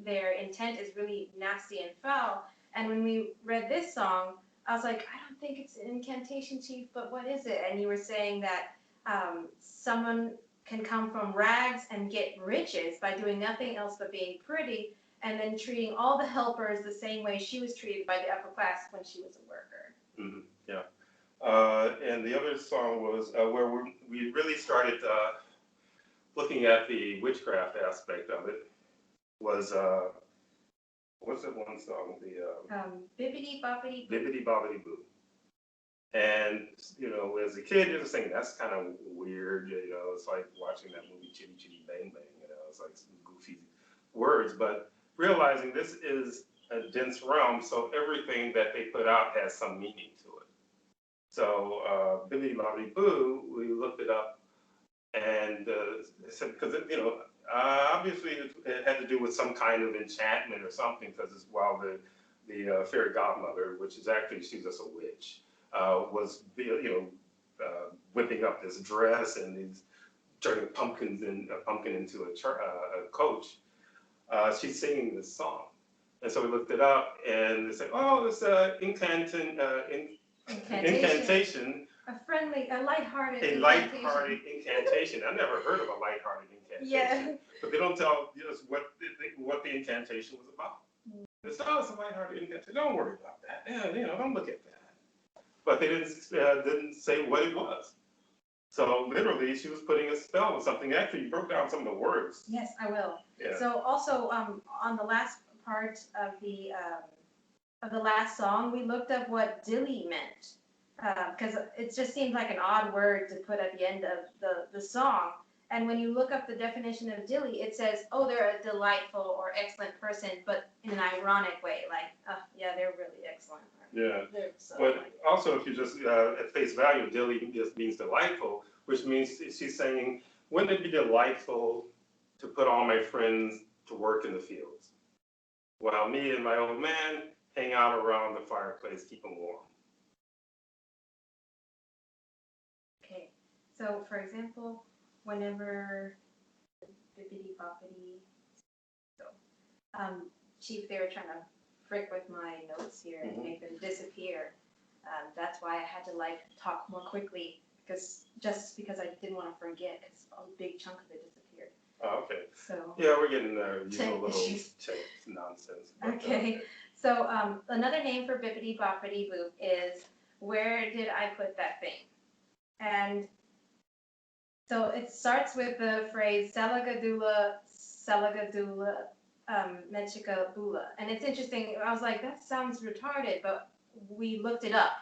their intent is really nasty and foul. And when we read this song, I was like, I don't think it's an incantation, Chief, but what is it? And you were saying that someone can come from rags and get riches by doing nothing else but being pretty, and then treating all the helpers the same way she was treated by the upper class when she was a worker. Mm-hmm. Yeah. And the other song was where we really started looking at the witchcraft aspect of it. Was what's that one song? The Bippity boppity boo. Bippity Boppity Boo. And you know, as a kid, you're just thinking that's kind of weird. You know, it's like watching that movie Chitty Chitty Bang Bang. You know, it's like some goofy words, but realizing this is a dense realm, so everything that they put out has some meaning to it. So Bippity Boppity Boo, we looked it up, and said because you know, obviously it had to do with some kind of enchantment or something, because it's while the fairy godmother, which is actually she's just a witch, was whipping up this dress and these turning pumpkin into a coach. She's singing this song, and so we looked it up, and they said, "Oh, it's incantation." A lighthearted incantation. I never heard of a lighthearted incantation. Yeah. But they don't tell us what the incantation was about. It's a lighthearted incantation. Don't worry about that. Yeah, you know, don't look at that. But they didn't say what it was. So literally, she was putting a spell on something. Actually, you broke down some of the words. Yes, I will. Yeah. So also on the last part of the last song, we looked up what dilly meant, because it just seemed like an odd word to put at the end of the song. And when you look up the definition of dilly, it says, oh, they're a delightful or excellent person, but in an ironic way, like, oh, yeah, they're really excellent. Yeah, So but also if you just at face value, dilly just means delightful, which means she's saying, wouldn't it be delightful to put all my friends to work in the fields, while me and my old man hang out around the fireplace, keep them warm. Okay, so for example, whenever bippity boppity, so Chief, they were trying to frick with my notes here and make them disappear. That's why I had to like talk more quickly, because I didn't want to forget, because a big chunk of it disappeared. Oh, okay. So yeah, we're getting usual little issues. Tech nonsense. But, okay. So another name for bippity boppity boo is where did I put that thing? And so it starts with the phrase Salagadula, Mechika Bula. And it's interesting, I was like, that sounds retarded, but we looked it up.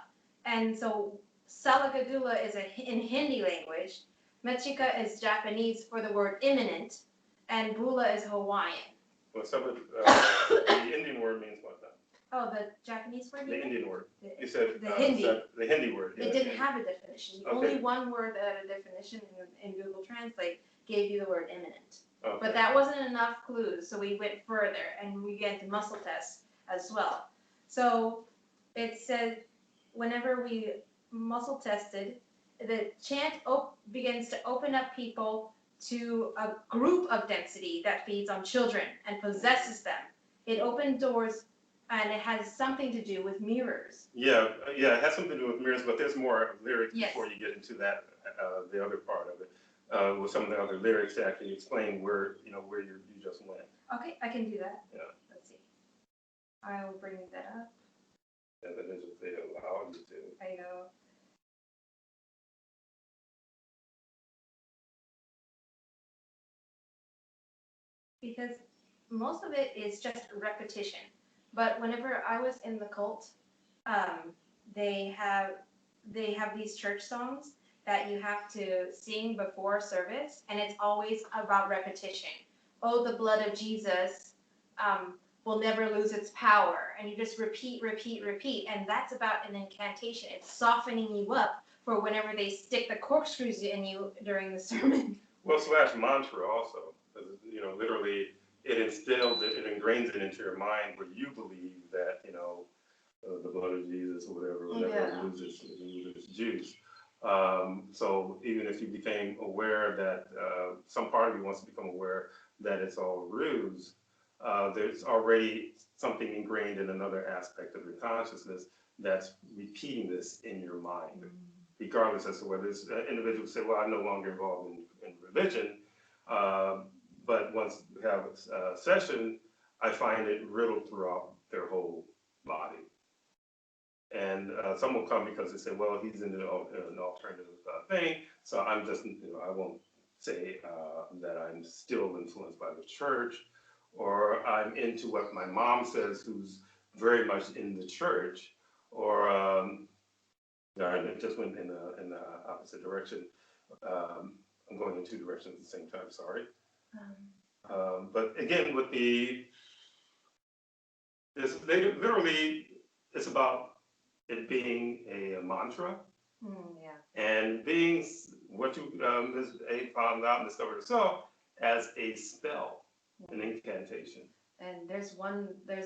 And so Salagadula is in Hindi language, Mechika is Japanese for the word imminent, and Bula is Hawaiian. Well, the Indian word means what then? Oh, the Japanese word? The Indian word. You said the Hindi. The Hindi word. It didn't have a definition. The only one word that had a definition in Google Translate gave you the word imminent. Okay. But that wasn't enough clues, so we went further and we get into muscle tests as well. So it said whenever we muscle tested, the chant begins to open up people to a group of density that feeds on children and possesses them. It opened doors, and it has something to do with mirrors. Yeah, it has something to do with mirrors, but there's more lyrics Yes. before you get into that, the other part of it. with some of the other lyrics to actually explain where, where you just went. Okay, I can do that. Yeah. Let's see. I will bring that up. And then just they allow you to. I know. Because most of it is just repetition. But whenever I was in the cult, they have these church songs that you have to sing before service, and it's always about repetition. Oh, the blood of Jesus will never lose its power, and you just repeat, and that's about an incantation. It's softening you up for whenever they stick the corkscrews in you during the sermon. Well, / mantra also, literally it ingrains it into your mind where you believe that, the blood of Jesus or whatever, whenever loses juice. So even if you became aware that some part of you wants to become aware that it's all ruse, there's already something ingrained in another aspect of your consciousness that's repeating this in your mind, regardless as to whether this individual say, well, I'm no longer involved in religion, but once we have a session, I find it riddled throughout their whole body. And some will come because they say, well, he's in an alternative thing, so I'm just, I won't say that I'm still influenced by the church, or I'm into what my mom says, who's very much in the church, or I just went in the opposite direction. I'm going in two directions at the same time, sorry. But again, with it's about it being a mantra, and being what you Mrs.A found out and discovered herself as a spell, an incantation. And there's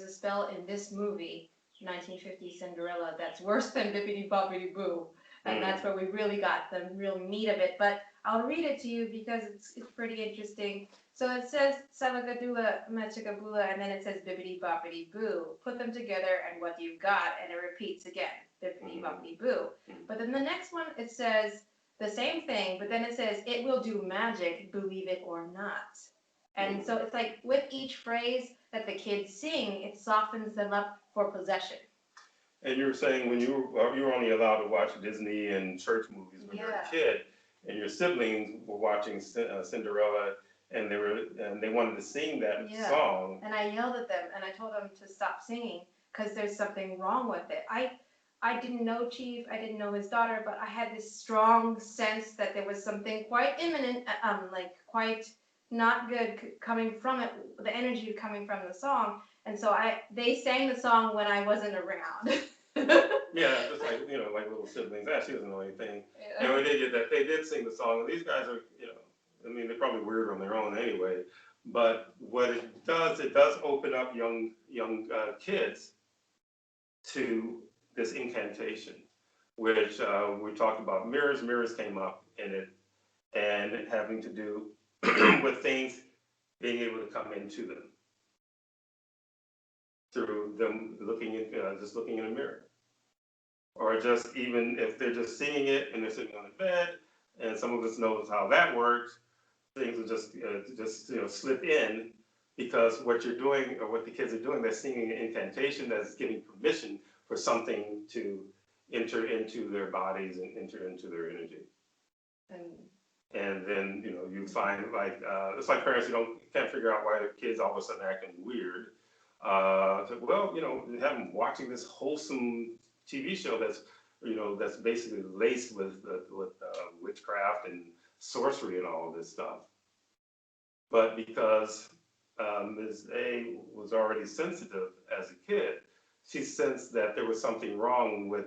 a spell in this movie, 1950 Cinderella, that's worse than Bippity Boppity Boo, and that's where we really got the real meat of it. But I'll read it to you because it's pretty interesting. So it says Salagadula Machikabula, and then it says Bippity Boppity Boo. Put them together, and what you've got, and it repeats again, Bippity Boppity Boo. But then the next one, it says the same thing, but then it says, it will do magic, believe it or not. And so it's like with each phrase that the kids sing, it softens them up for possession. And you were saying when you were only allowed to watch Disney and church movies when you were a kid, and your siblings were watching Cinderella, and they wanted to sing that song. And I yelled at them, and I told them to stop singing because there's something wrong with it. I didn't know Chief, I didn't know his daughter, but I had this strong sense that there was something quite imminent, like quite not good coming from it, the energy coming from the song. And so they sang the song when I wasn't around. Yeah, just like, like little siblings. She doesn't know anything. And when they did that, they did sing the song. And these guys are, they're probably weird on their own anyway. But what it does open up young kids to this incantation, which we talked about. Mirrors came up in it, and having to do with things being able to come into them through them just looking in a mirror, or just even if they're just singing it and they're sitting on the bed, and some of us knows how that works. Things will just slip in, because what you're doing or what the kids are doing, they're singing an incantation that's giving permission for something to enter into their bodies and enter into their energy. And then, you find it's like parents who can't figure out why their kids all of a sudden acting weird. Well, have them watching this wholesome TV show that's basically laced with witchcraft and sorcery and all of this stuff. But because Mrs.A was already sensitive as a kid, she sensed that there was something wrong with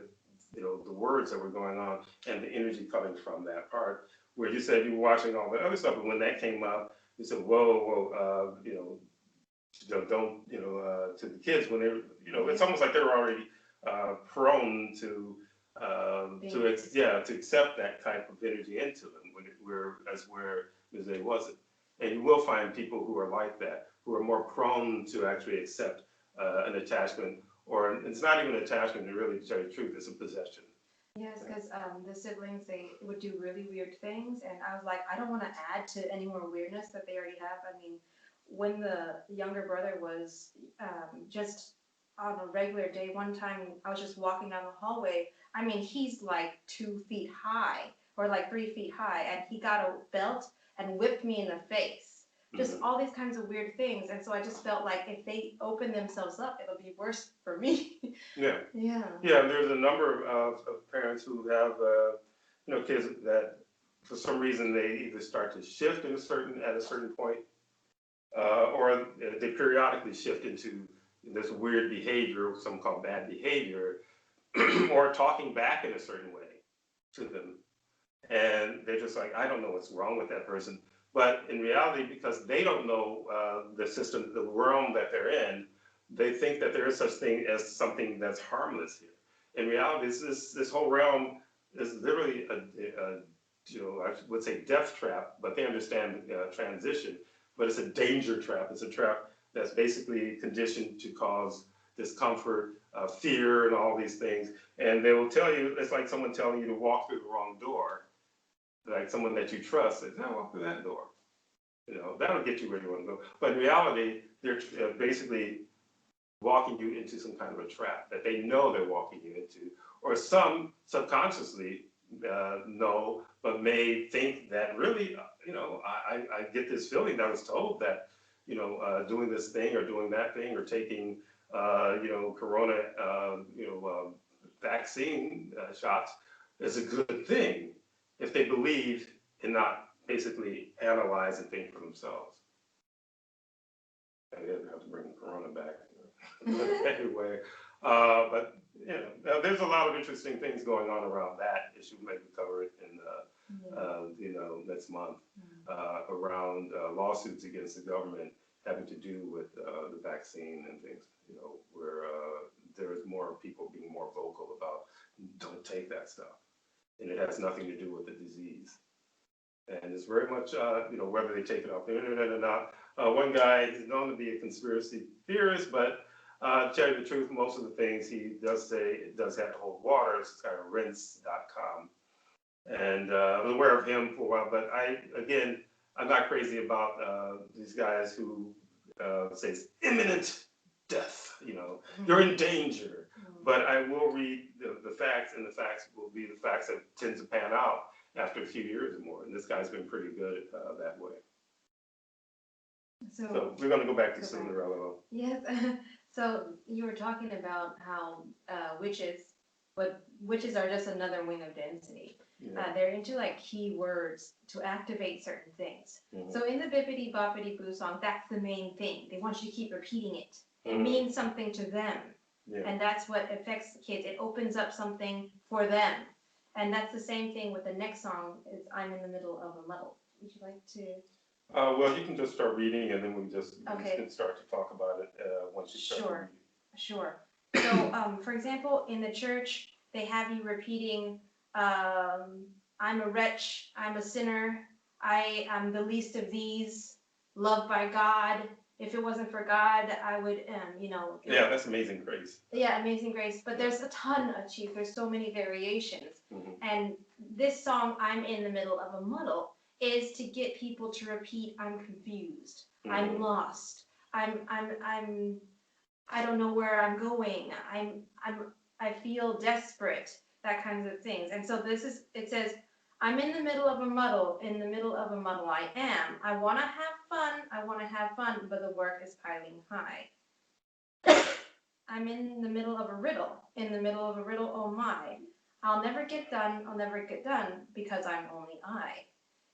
the words that were going on and the energy coming from that part. Where you said you were watching all the other stuff, and when that came up, you said, whoa, don't, to the kids when they, it's almost like they were already prone to accept that type of energy into them, where Mrs.A wasn't. And you will find people who are like that, who are more prone to actually accept an attachment, or it's not even an attachment, to really tell you the truth, it's a possession. Yes, because the siblings, they would do really weird things, and I was like, I don't want to add to any more weirdness that they already have. I mean, when the younger brother was just on a regular day, one time I was just walking down the hallway. I mean, he's like 2 feet high or like 3 feet high, and he got a belt and whipped me in the face. Just all these kinds of weird things, and so I just felt like if they open themselves up, it'll be worse for me. Yeah. Yeah. Yeah, there's a number of parents who have, kids that for some reason they either start to shift at a certain point, or they periodically shift into this weird behavior, some call bad behavior, or talking back in a certain way to them. And they're just like, I don't know what's wrong with that person. But in reality, because they don't know the system, the realm that they're in, they think that there is such thing as something that's harmless here. In reality, this whole realm is literally I would say death trap, but they understand transition. But it's a danger trap. It's a trap that's basically conditioned to cause discomfort, fear, and all these things. And they will tell you, it's like someone telling you to walk through the wrong door. Like someone that you trust says, "No, walk through that door." That'll get you where you want to go. But in reality, they're basically walking you into some kind of a trap that they know they're walking you into, or some subconsciously know, but may think that really, I get this feeling that I was told that, doing this thing or doing that thing or taking, corona, vaccine shots is a good thing if they believe and not basically analyze and think for themselves. I didn't have to bring Corona back. Anyway, but there's a lot of interesting things going on around that issue. Maybe cover it in next month around lawsuits against the government having to do with the vaccine and things. Where there's more people being more vocal about don't take that stuff, and it has nothing to do with the disease. And it's very much, whether they take it off the internet or not. One guy is known to be a conspiracy theorist, but to tell you the truth, most of the things he does say, it does have to hold water. It's kind of rinse.com. And I was aware of him for a while, but I'm not crazy about these guys who say it's imminent death, you're in danger. But I will read the facts, and the facts will be the facts that tend to pan out after a few years or more. And this guy's been pretty good that way. So we're going to go back to Cinderella. Yes. So you were talking about how witches are just another wing of density. Yeah. They're into like keywords to activate certain things. Mm-hmm. So in the Bippity Boppity Boo song, that's the main thing. They want you to keep repeating it. It means something to them. Yeah. And that's what affects the kids. It opens up something for them. And that's the same thing with the next song, is I'm in the middle of a muddle. Would you like to? Well, you can just start reading, and then we can start to talk about it once you start reading. Sure. So, for example, in the church, they have you repeating, I'm a wretch, I'm a sinner, I am the least of these, loved by God. If it wasn't for God, I would, Yeah, that's Amazing Grace. Yeah, Amazing Grace. But there's a ton of Chief. There's so many variations. Mm-hmm. And this song, I'm in the middle of a muddle, is to get people to repeat, I'm confused, mm-hmm. I'm lost, I don't know where I'm going, I feel desperate, that kinds of things. And so it says, I'm in the middle of a muddle, I am. I want to have fun, but the work is piling high. I'm in the middle of a riddle, oh my. I'll never get done, because I'm only I.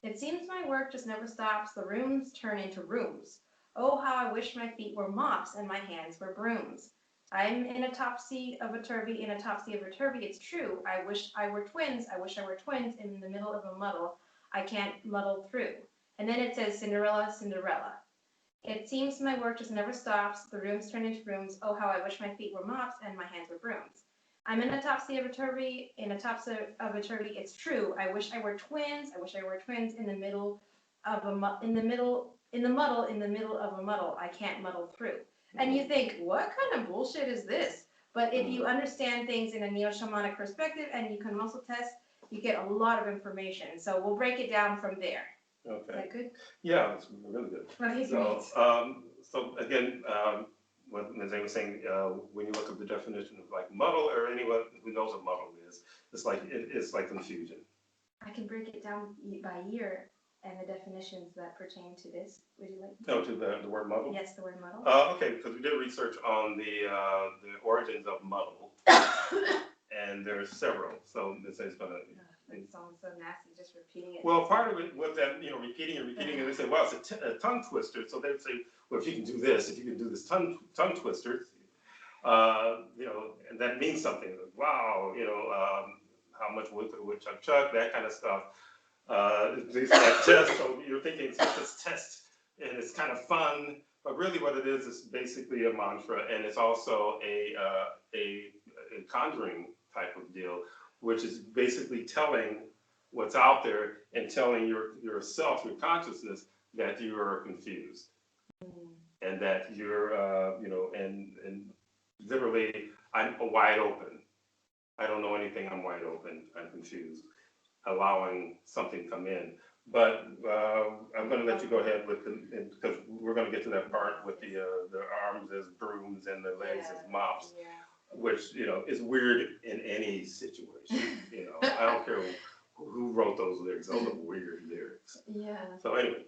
It seems my work just never stops, the rooms turn into rooms. Oh, how I wish my feet were mops and my hands were brooms. I'm in a topsy of a turvy, it's true. I wish I were twins, in the middle of a muddle. I can't muddle through. And then it says, Cinderella, Cinderella. It seems my work just never stops, the rooms turn into rooms. Oh, how I wish my feet were mops and my hands were brooms. I'm in a topsy of a turvy, it's true. I wish I were twins, in the middle of a muddle, in the middle of a muddle. I can't muddle through. And you think, what kind of bullshit is this? But if you understand things in a Neo Shamanic perspective and you can muscle test, you get a lot of information. So we'll break it down from there. Okay. Is that good? Yeah, it's really good. Okay, So, great. so again, what Mrs.A was saying, when you look at the definition of like muddle, or anyone who knows what muddle is, it's like confusion. I can break it down by year and the definitions that pertain to this. Would you like? No, to the word muddle? Yes, the word muddle. Okay, because we did research on the origins of muddle, and there's several. So Mrs.A is gonna. That sounds so nasty, just repeating it. Well, part of it was that, repeating and repeating, and they say, well, it's a tongue twister. So they'd say, well, if you can do this, if you can do this tongue twister, and that means something. Like, wow, how much wood chuck, that kind of stuff. These tests, so you're thinking it's just this test, and it's kind of fun, but really what it is basically a mantra, and it's also a conjuring type of deal, which is basically telling what's out there and telling yourself, your consciousness, that you are confused, and that you're, and literally, I'm wide open. I don't know anything. I'm wide open. I'm confused. Allowing something to come in. But I'm going to let you go ahead with because we're going to get to that part with the arms as brooms and the legs as mops. Yeah. Which, is weird in any situation. I don't care who wrote those lyrics. Those are weird lyrics. Yeah. So anyway.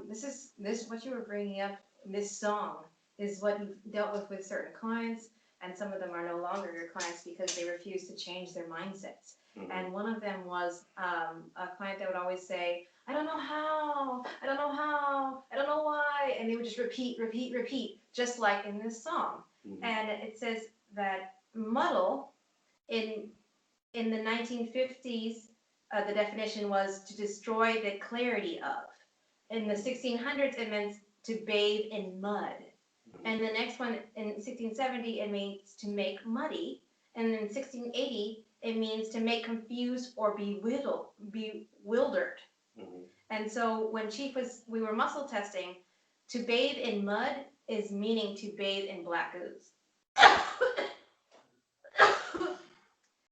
This what you were bringing up, this song, is what you've dealt with certain clients, and some of them are no longer your clients because they refuse to change their mindsets. Mm-hmm. And one of them was a client that would always say, I don't know how, I don't know how, I don't know why. And they would just repeat, just like in this song. Mm-hmm. And it says that muddle in the 1950s, the definition was to destroy the clarity of. In the 1600s, it meant to bathe in mud. And the next one in 1670, it means to make muddy. And in 1680, it means to make confused or bewildered. Mm-hmm. And so when we were muscle testing, to bathe in mud is meaning to bathe in black ooze.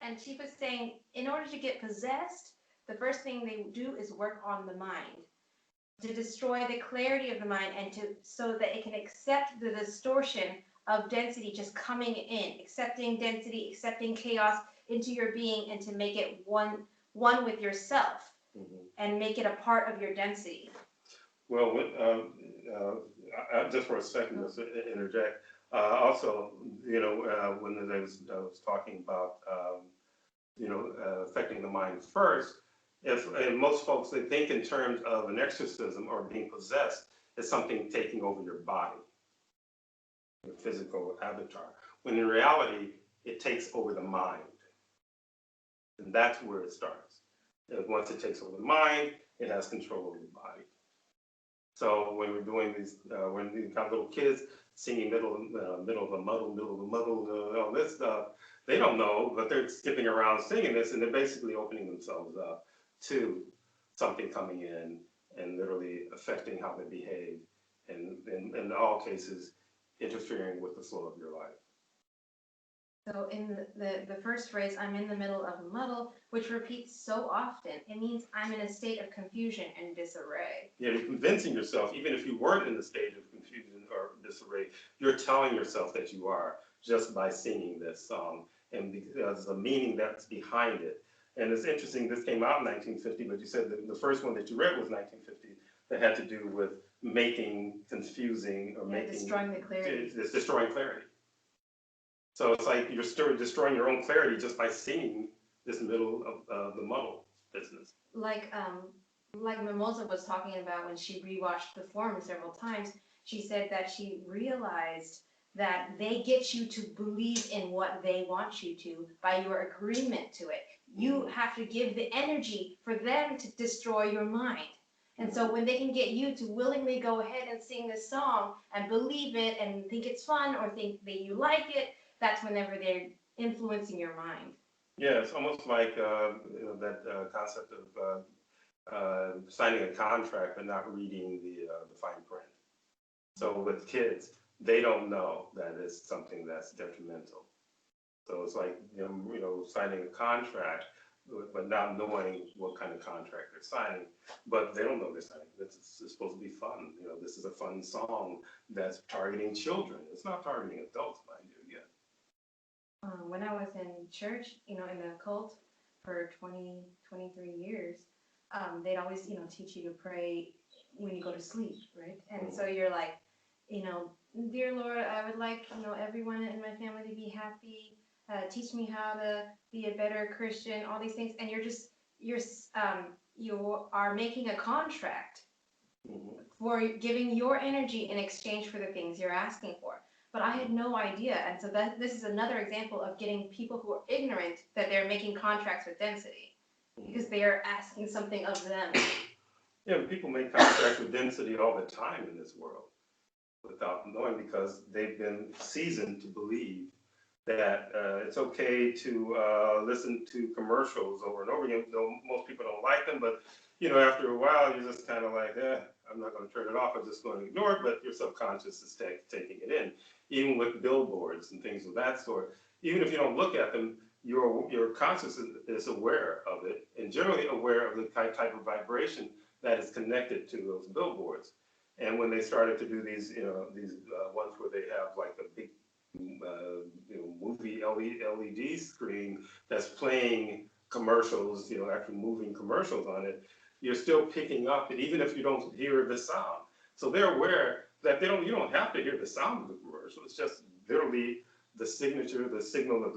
And Chief was saying, in order to get possessed, the first thing they do is work on the mind, to destroy the clarity of the mind, and so that it can accept the distortion of density just coming in, accepting density, accepting chaos into your being, and to make it one with yourself, mm-hmm. and make it a part of your density. Well, just for a second, just to interject. Also, when I was talking about, affecting the mind first, and most folks, they think in terms of an exorcism or being possessed as something taking over your body, your physical avatar, when in reality, it takes over the mind. And that's where it starts. And once it takes over the mind, it has control over the body. So when we're doing these, when we got little kids singing middle of the muddle, all this stuff, they don't know, but they're skipping around singing this, and they're basically opening themselves up to something coming in and literally affecting how they behave, and in all cases, interfering with the flow of your life. So in the first phrase, I'm in the middle of a muddle, which repeats so often, it means I'm in a state of confusion and disarray. Yeah, you're convincing yourself, even if you weren't in the state of confusion or disarray, you're telling yourself that you are just by singing this song, and because the meaning that's behind it. And it's interesting, this came out in 1950, but you said that the first one that you read was 1950, that had to do with making confusing or destroying the clarity. It's destroying clarity. So it's like you're still destroying your own clarity just by singing this middle of the muddle business. Like Mimosa was talking about when she rewatched the forum several times, she said that she realized that they get you to believe in what they want you to by your agreement to it. You have to give the energy for them to destroy your mind. And so when they can get you to willingly go ahead and sing this song and believe it and think it's fun or think that you like it, that's whenever they're influencing your mind. Yeah, it's almost like that concept of signing a contract but not reading the fine print. So with kids, they don't know that it's something that's detrimental. So it's like signing a contract, but not knowing what kind of contract they're signing. But they don't know they're signing. It's supposed to be fun. This is a fun song that's targeting children. It's not targeting adults, mind you. Yeah. When I was in church, in the cult for 23 years, they'd always, teach you to pray when you go to sleep, right? And so you're like, dear Lord, I would like, everyone in my family to be happy. Teach me how to be a better Christian, all these things. And you are making a contract for giving your energy in exchange for the things you're asking for. But I had no idea. And so this is another example of getting people who are ignorant that they're making contracts with density because they are asking something of them. Yeah, people make contracts with density all the time in this world without knowing, because they've been seasoned to believe that it's okay to listen to commercials over and over again. Though most people don't like them, but after a while, you're just kind of like, I'm not going to turn it off. I'm just going to ignore it. But your subconscious is taking it in. Even with billboards and things of that sort, even if you don't look at them, your conscious is aware of it, and generally aware of the type of vibration that is connected to those billboards. And when they started to do these ones where they have like a big movie LED screen that's playing commercials, actually moving commercials on it, you're still picking up, and even if you don't hear the sound. So they're aware that you don't have to hear the sound of the commercial. It's just literally the signature, the signal of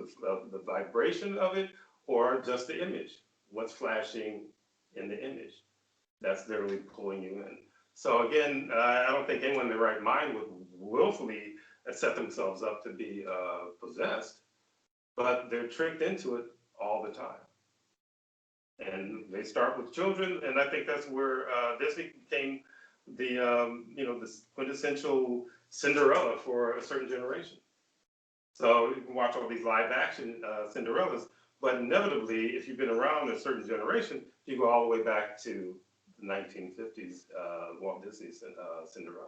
the vibration of it, or just the image, what's flashing in the image. That's literally pulling you in. So again, I don't think anyone in their right mind would willfully set themselves up to be possessed, but they're tricked into it all the time. And they start with children, and I think that's where Disney became the quintessential Cinderella for a certain generation. So you can watch all these live action Cinderellas, but inevitably, if you've been around a certain generation, you go all the way back to the 1950s Walt Disney's Cinderella.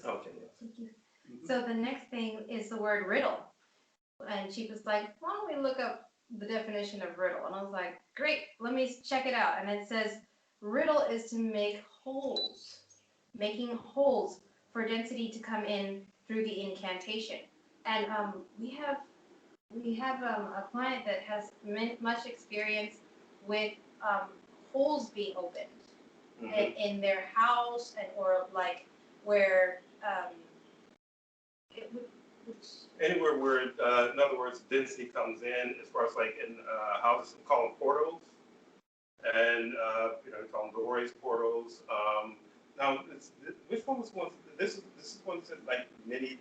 Okay. Thank you. So the next thing is the word riddle. And she was like, why don't we look up the definition of riddle? And I was like, great, let me check it out. And it says, riddle is to make holes, making holes for density to come in through the incantation. And we have a client that has much experience with holes being opened in their house, or like where anywhere where, in other words, density comes in, as far as like in houses, we call them portals, and we call them doorways, portals. Now, which one was one? This one said like many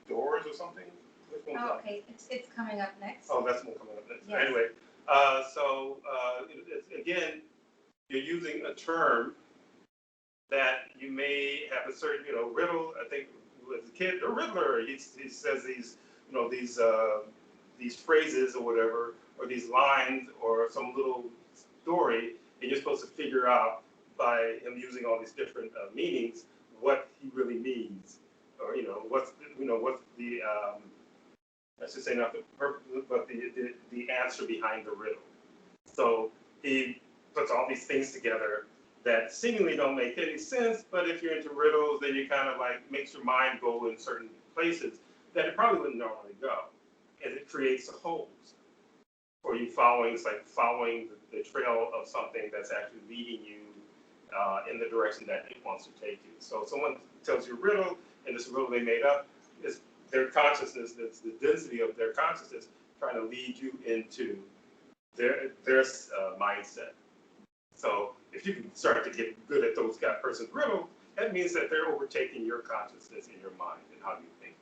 doors or something. Which one's that? Okay, it's coming up next. Oh, that's one coming up next. Yes. Anyway, so again, you're using a term that you may have a certain, riddle. I think as a kid, the Riddler, he says these phrases or whatever, or these lines or some little story, and you're supposed to figure out by him using all these different meanings what he really means, or what's the I should say not the purpose, but the answer behind the riddle. So he puts all these things together that seemingly don't make any sense, but if you're into riddles, then you kind of like makes your mind go in certain places that it probably wouldn't normally go. And it creates holes for you following. It's like following the trail of something that's actually leading you in the direction that it wants to take you. So if someone tells you a riddle, and this riddle they made up, is their consciousness, it's the density of their consciousness trying to lead you into their mindset. So if you can start to get good at those that person's riddle, that means that they're overtaking your consciousness in your mind and how you think.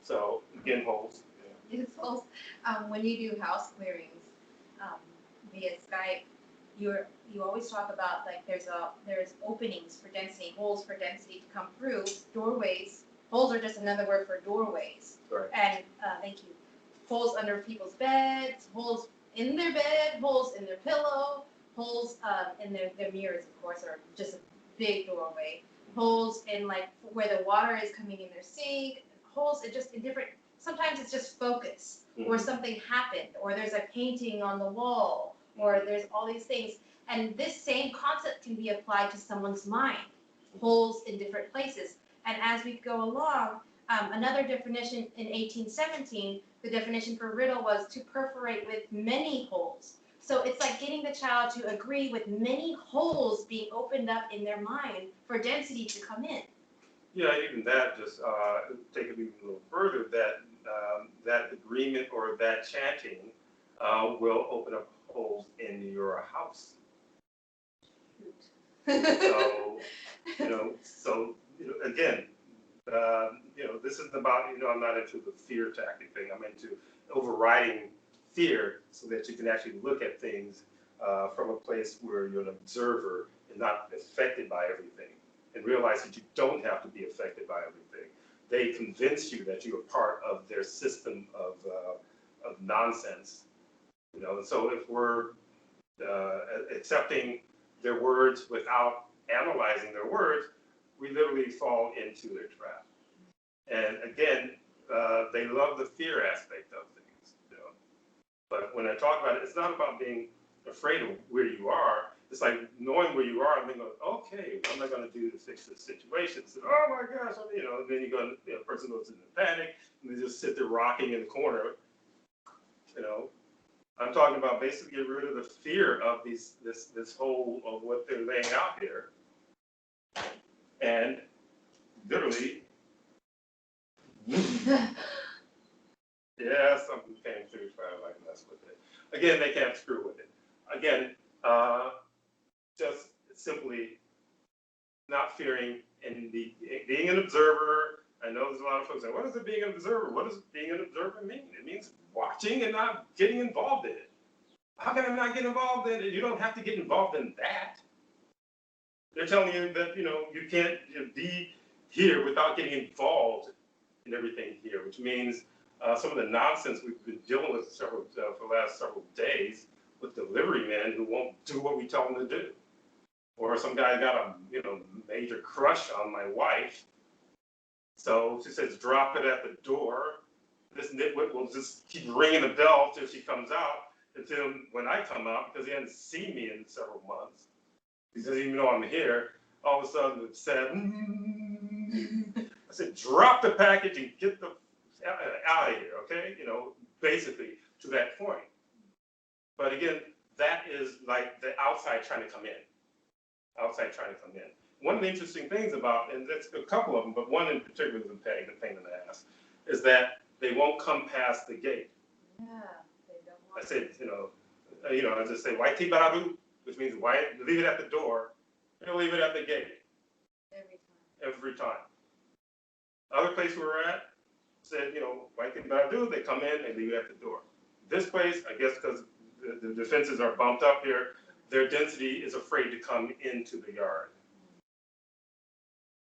So again, holes. Yes, holes. When you do house clearings via Skype, you always talk about like there's openings for density, holes for density to come through, doorways. Holes are just another word for doorways. Right. And thank you. Holes under people's beds, holes in their bed, holes in their pillow, holes in their mirrors, of course, are just a big doorway. Holes in like where the water is coming in their sink, holes in just in different, sometimes it's just focus, or something happened, or there's a painting on the wall, or there's all these things. And this same concept can be applied to someone's mind, holes in different places. And as we go along, another definition in 1817, the definition for riddle was to perforate with many holes. So it's like getting the child to agree with many holes being opened up in their mind for density to come in. Yeah, even that, just take it even a little further, that that agreement or that chanting will open up holes in your house. So, again, this isn't about, I'm not into the fear tactic thing. I'm into overriding fear so that you can actually look at things from a place where you're an observer and not affected by everything, and realize that you don't have to be affected by everything. They convince you that you're part of their system of nonsense. And so if we're accepting their words without analyzing their words, we literally fall into their trap. And again, they love the fear aspect of things. But when I talk about it, it's not about being afraid of where you are. It's like knowing where you are and then going, okay, what am I going to do to fix this situation? So, oh my gosh, and then the person goes into panic and they just sit there rocking in the corner. I'm talking about basically get rid of the fear of this whole of what they're laying out here, and literally, yeah, something came through trying to like mess with it. Again, they can't screw with it. Again, just simply not fearing and being an observer. I know there's a lot of folks say, what is it being an observer? What does being an observer mean? It means watching and not getting involved in it. How can I not get involved in it? You don't have to get involved in that. They're telling you that, you can't be here without getting involved in everything here, which means some of the nonsense we've been dealing with for the last several days with delivery men who won't do what we tell them to do. Or some guy got a major crush on my wife. So she says, drop it at the door. This nitwit will just keep ringing the bell till she comes out, until when I come out, because he hadn't seen me in several months. He says, even though I'm here, all of a sudden it said, I said, drop the package and get the out of here, okay? Basically to that point. But again, that is like the outside trying to come in. Outside trying to come in. One of the interesting things about, and that's a couple of them, but one in particular is the pain in the ass, is that they won't come past the gate. Yeah, they don't want I said, I just say, white tea baradu, which means leave it at the door, and leave it at the gate. Every time. Other place we were at said, white tea baradu, they come in, they leave it at the door. This place, I guess because the defenses are bumped up here, their density is afraid to come into the yard.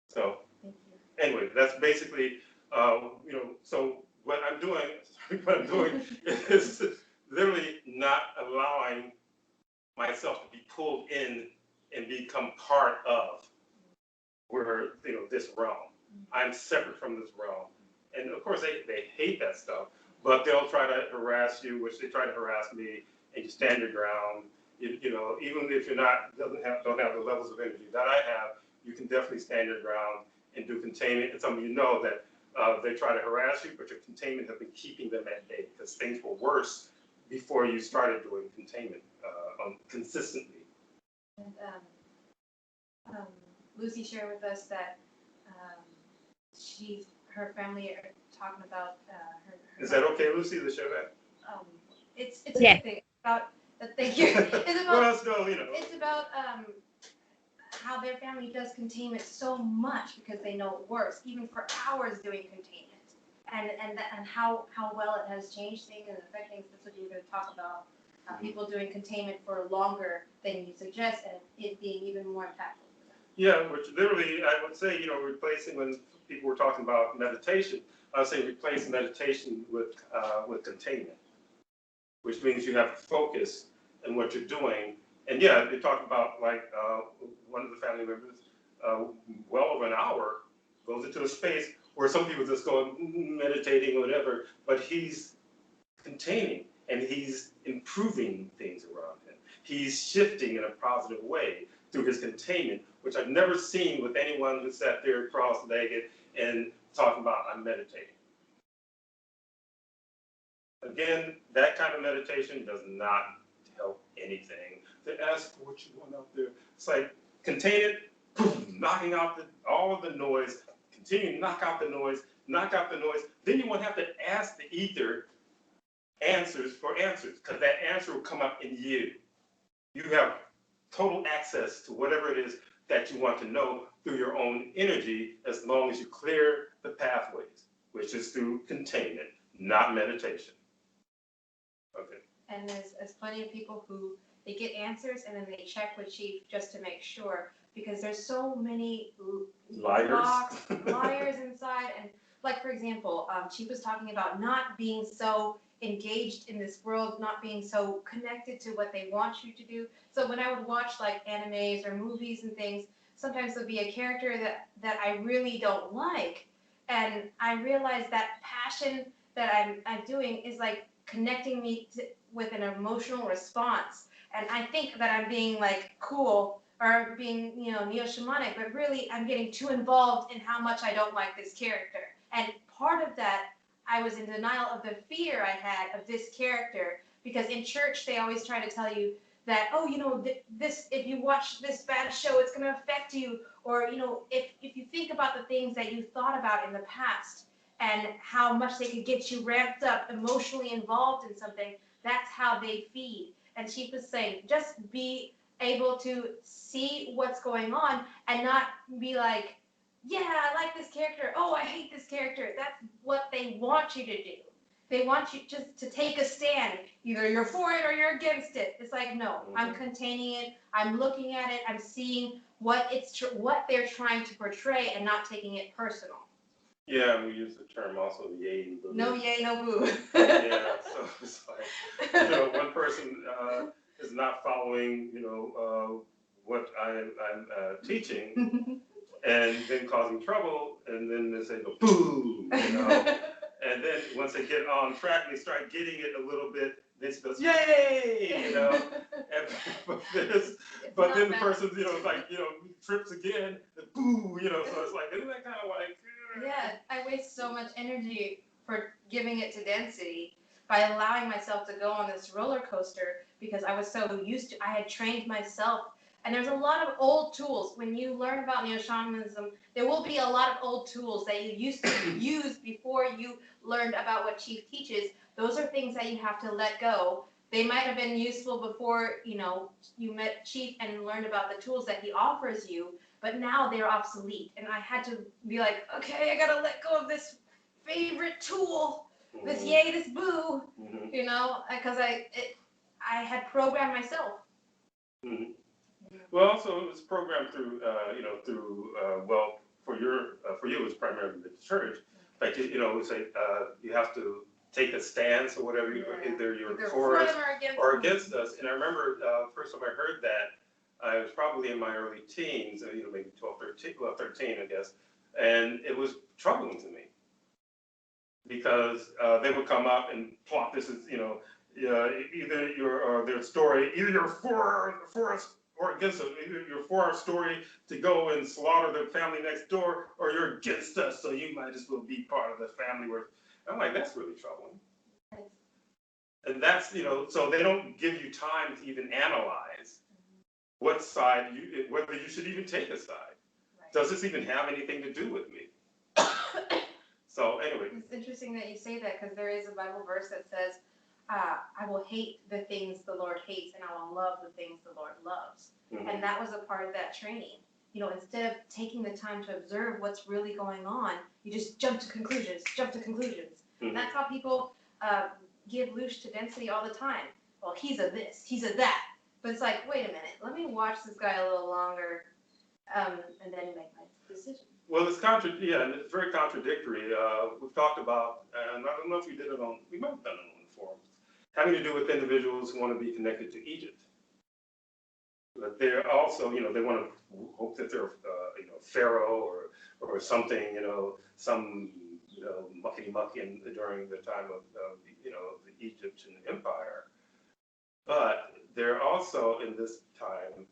So anyway, that's basically, so what I'm doing is literally not allowing myself to be pulled in and become part of this realm. I'm separate from this realm. And of course they hate that stuff, but they'll try to harass you, which they try to harass me, and you stand your ground. Even if you're don't have the levels of energy that I have, you can definitely stand your ground and do containment. And some of you know that they try to harass you, but your containment has been keeping them at bay, because things were worse before you started doing containment consistently. And Lucy shared with us that her family are talking about her. Is that okay, Lucy, to share that? It's a good thing. Thank you. It's about, well, let's go, It's about how their family does containment so much because they know it works, even for hours doing containment, and how well it has changed things and affecting things. That's what you were going to talk about. People doing containment for longer than you suggest, and it being even more impactful for them. Yeah, which literally I would say, replacing, when people were talking about meditation, I would say replace meditation with containment, which means you have to focus on what you're doing. And yeah, they talk about like one of the family members, well over an hour, goes into a space or some people just go meditating or whatever, but he's containing and he's improving things around him. He's shifting in a positive way through his containment, which I've never seen with anyone who sat there cross-legged and talking about, I'm meditating. Again, that kind of meditation does not help anything. To ask for what you want out there. It's like, contain it, boom, knocking out all of the noise, continue to knock out the noise, then you won't have to ask the ether answers for answers, because that answer will come up in you. You have total access to whatever it is that you want to know through your own energy, as long as you clear the pathways, which is through containment, not meditation. Okay. And there's plenty of people who they get answers and then they check with Chief just to make sure, because there's so many liars inside. And like, for example, Chief was talking about not being so engaged in this world, not being so connected to what they want you to do. So when I would watch like animes or movies and things, sometimes there'll be a character that I really don't like, and I realize that passion that I'm doing is like connecting me with an emotional response. And I think that I'm being like cool or being, Neo Shamanic, but really I'm getting too involved in how much I don't like this character. And part of that, I was in denial of the fear I had of this character, because in church they always try to tell you that, oh, this, if you watch this bad show, it's going to affect you. Or, if you think about the things that you thought about in the past and how much they could get you ramped up, emotionally involved in something, that's how they feed. And Chief was saying, just be able to see what's going on and not be like, yeah, I like this character. Oh, I hate this character. That's what they want you to do. They want you just to take a stand. Either you're for it or you're against it. It's like, no, I'm containing it. I'm looking at it. I'm seeing what they're trying to portray and not taking it personal. Yeah, and we use the term also, yay and boo. No yay, no boo. Yeah, so it's like, one person is not following, what I'm teaching, and then causing trouble, and then they say, boo, and then once they get on track and they start getting it a little bit, they goes, yay, but then the person, trips again, boo, so it's like, isn't that kind of like, yeah, I waste so much energy for giving it to density by allowing myself to go on this roller coaster, because I was so used to, I had trained myself. And there's a lot of old tools. When you learn about Neo Shamanism, there will be a lot of old tools that you used to use before you learned about what Chief teaches. Those are things that you have to let go. They might have been useful before, you met Chief and learned about the tools that he offers you, but now they're obsolete. And I had to be like, okay, I gotta let go of this favorite tool, this yay, this boo, because I had programmed myself. Mm-hmm. Well, also it was programmed through, for you it was primarily the church. Like, we say you have to take a stance or whatever, either you're for us or against us. And I remember first time I heard that, I was probably in my early teens, maybe 13, I guess, and it was troubling to me, because they would come up and plot this as, either their story, either you're for us or against us. Either you're for our story to go and slaughter the family next door, or you're against us, so you might as well be part of the family. I'm like, that's really troubling. And that's, so they don't give you time to even analyze what side, whether you should even take a side. Right. Does this even have anything to do with me? So anyway. It's interesting that you say that, because there is a Bible verse that says, I will hate the things the Lord hates, and I will love the things the Lord loves. Mm-hmm. And that was a part of that training. Instead of taking the time to observe what's really going on, you just jump to conclusions. Mm-hmm. And that's how people give loose to density all the time. Well, he's a this, he's a that. But it's like, wait a minute, let me watch this guy a little longer, and then make my decision. Well, it's it's very contradictory. We've talked about, and I don't know if we might have done it on the forums, having to do with individuals who want to be connected to Egypt. But they're also, they want to hope that they're, pharaoh or something, some mucky during the time of the Egyptian Empire. But they're also in this time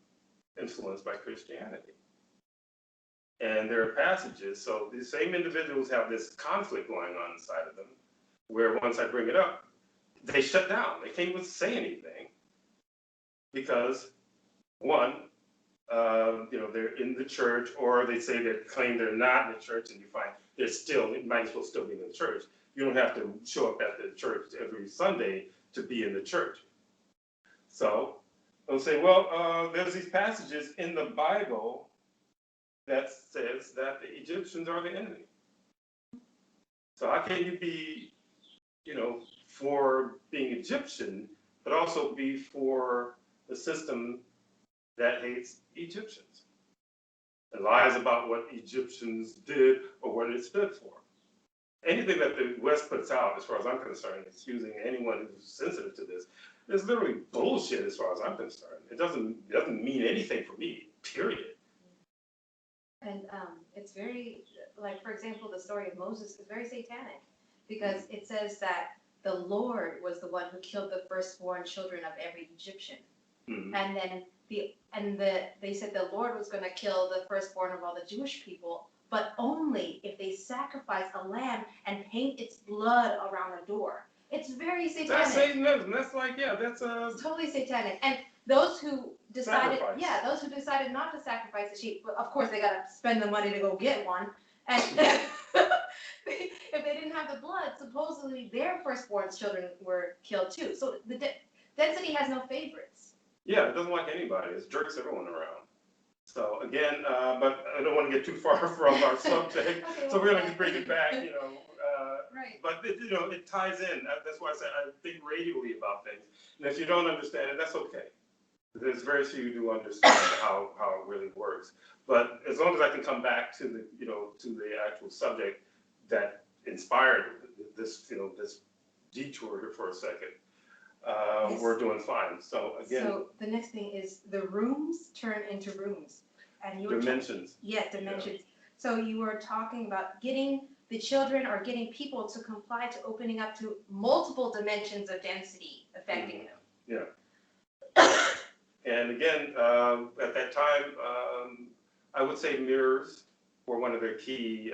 influenced by Christianity. And there are passages, so these same individuals have this conflict going on inside of them, where once I bring it up, they shut down. They can't even say anything because, one, they're in the church, or they claim they're not in the church, and you find they might as well still be in the church. You don't have to show up at the church every Sunday to be in the church. So they'll say, well, there's these passages in the Bible that says that the Egyptians are the enemy. So how can you be, for being Egyptian, but also be for the system that hates Egyptians and lies about what Egyptians did or what it stood for? Anything that the West puts out, as far as I'm concerned, excusing anyone who's sensitive to this, is literally bullshit as far as I'm concerned. It doesn't mean anything for me, period. And it's very, like, for example, the story of Moses is very satanic because it says that the Lord was the one who killed the firstborn children of every Egyptian. Mm-hmm. And then they said the Lord was going to kill the firstborn of all the Jewish people, but only if they sacrifice a lamb and paint its blood around the door. It's very satanic. That's Satanism. That's like, that's it's totally satanic. And those who decided, not to sacrifice the sheep, of course they got to spend the money to go get one. And if they didn't have the blood, supposedly their firstborn children were killed too. So the density has no favorites. Yeah, it doesn't like anybody. It jerks everyone around. So again, but I don't want to get too far from our subject. Okay, so we're going to bring it back, Right. But it ties in. That's why I said I think radially about things. And if you don't understand it, that's okay. There's very few who do understand how it really works. But as long as I can come back to the actual subject that inspired this this detour here for a second, yes. We're doing fine. So again. So the next thing is the rooms turn into rooms, and you dimensions. Dimensions. Yeah. So you were talking about getting the children or getting people to comply to opening up to multiple dimensions of density affecting them. Yeah. And again, at that time, I would say mirrors were one of their key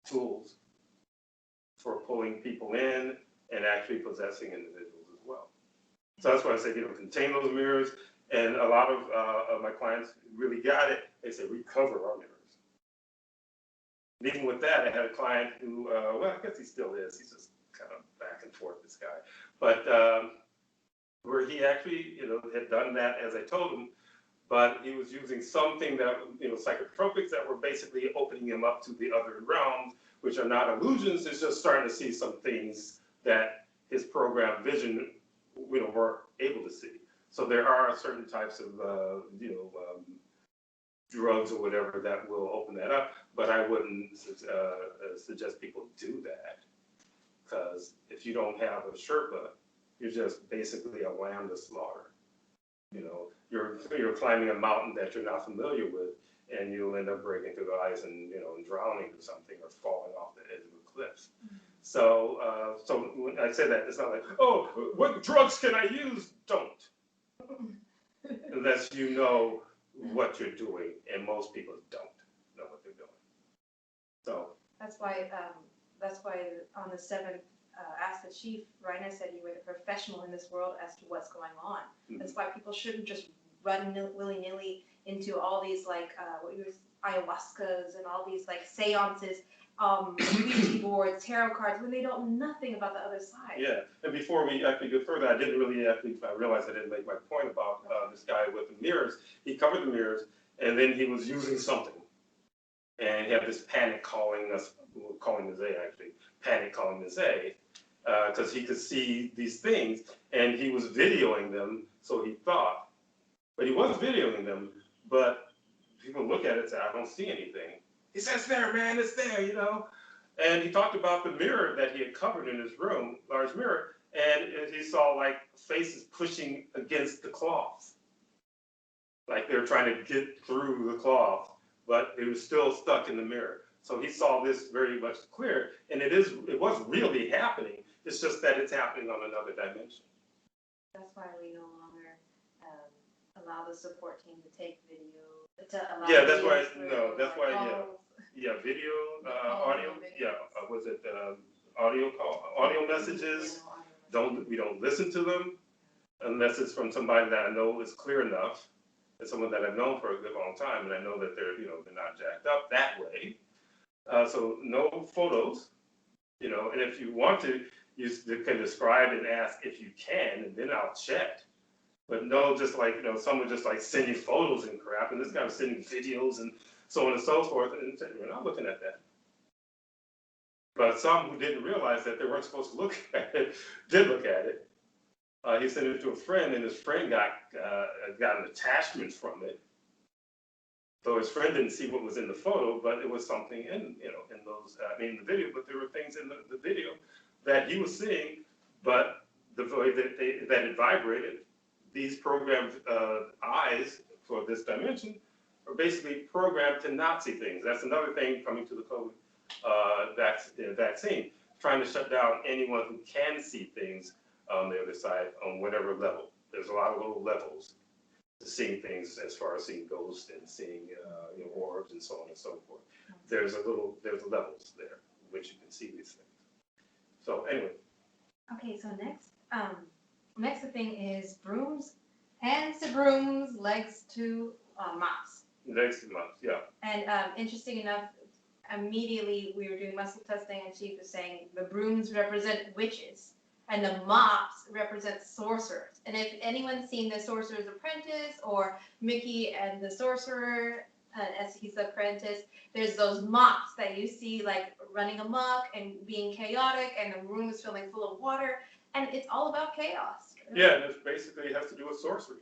tools for pulling people in and actually possessing individuals as well. So that's why I say, contain those mirrors. And a lot of my clients really got it. They say, recover our mirrors. And even with that, I had a client who, I guess he still is. He's just kind of back and forth, this guy. But where he actually, had done that as I told him, but he was using something that, psychotropics that were basically opening him up to the other realms, which are not illusions. It's just starting to see some things that his program vision, were able to see. So there are certain types of, drugs or whatever that will open that up, but I wouldn't suggest people do that, because if you don't have a Sherpa, you're just basically a lamb to slaughter. You're climbing a mountain that you're not familiar with, and you'll end up breaking through the ice and and drowning or something, or falling off the edge of a cliff. Mm-hmm. So when I say that, it's not like, oh, what drugs can I use? Don't, unless you know what you're doing, and most people don't know what they're doing. So that's why on the 7th Ask the Chief, Raina said you were the professional in this world as to what's going on. Mm-hmm. That's why people shouldn't just run willy-nilly into all these ayahuascas and all these seances, Ouija boards, tarot cards, when they don't know nothing about the other side. Yeah, and before we actually go further, I realized I didn't make my point about this guy with the mirrors. He covered the mirrors, and then he was using something. And he had this panic calling Mrs.A, because he could see these things, and he was videoing them, so he thought. But he was videoing them, but people look at it and say, I don't see anything. He says, it's there, man, it's there, And he talked about the mirror that he had covered in his room, large mirror, and he saw faces pushing against the cloth. Like they were trying to get through the cloth, but it was still stuck in the mirror. So he saw this very much clear, and it was really happening. It's just that it's happening on another dimension. That's why we no longer allow the support team to take video. Allow Yeah, that's why. videos No, through, that's why. Yeah, calls. yeah, video, Calls audio. and videos. Yeah, was it audio call, audio messages? We don't listen to them unless it's from somebody that I know is clear enough. It's someone that I've known for a good long time, and I know that they're not jacked up that way. So no photos, and if you want to, you can describe and ask if you can, and then I'll check. But no, just like, someone just like sending photos and crap, and this guy was sending videos and so on and so forth, and we're not looking at that. But some who didn't realize that they weren't supposed to look at it, did look at it. He sent it to a friend, and his friend got an attachment from it. So his friend didn't see what was in the photo, but it was something in the video. But there were things in the video that he was seeing, but the way that it vibrated, these programmed eyes for this dimension are basically programmed to not see things. That's another thing coming to the COVID vaccine, trying to shut down anyone who can see things on the other side on whatever level. There's a lot of little levels to seeing things, as far as seeing ghosts and seeing orbs and so on and so forth. There's levels there which you can see these things. So anyway. Okay, so next thing is brooms, hands to brooms, legs to mops. Legs to mops, yeah. And interesting enough, immediately we were doing muscle testing, and she was saying the brooms represent witches, and the mops represent sorcerers. And if anyone's seen The Sorcerer's Apprentice or Mickey and the Sorcerer, as he's the apprentice, there's those mops that you see like running amok and being chaotic, and the room is filling full of water, and it's all about chaos. Yeah, and it basically has to do with sorcery.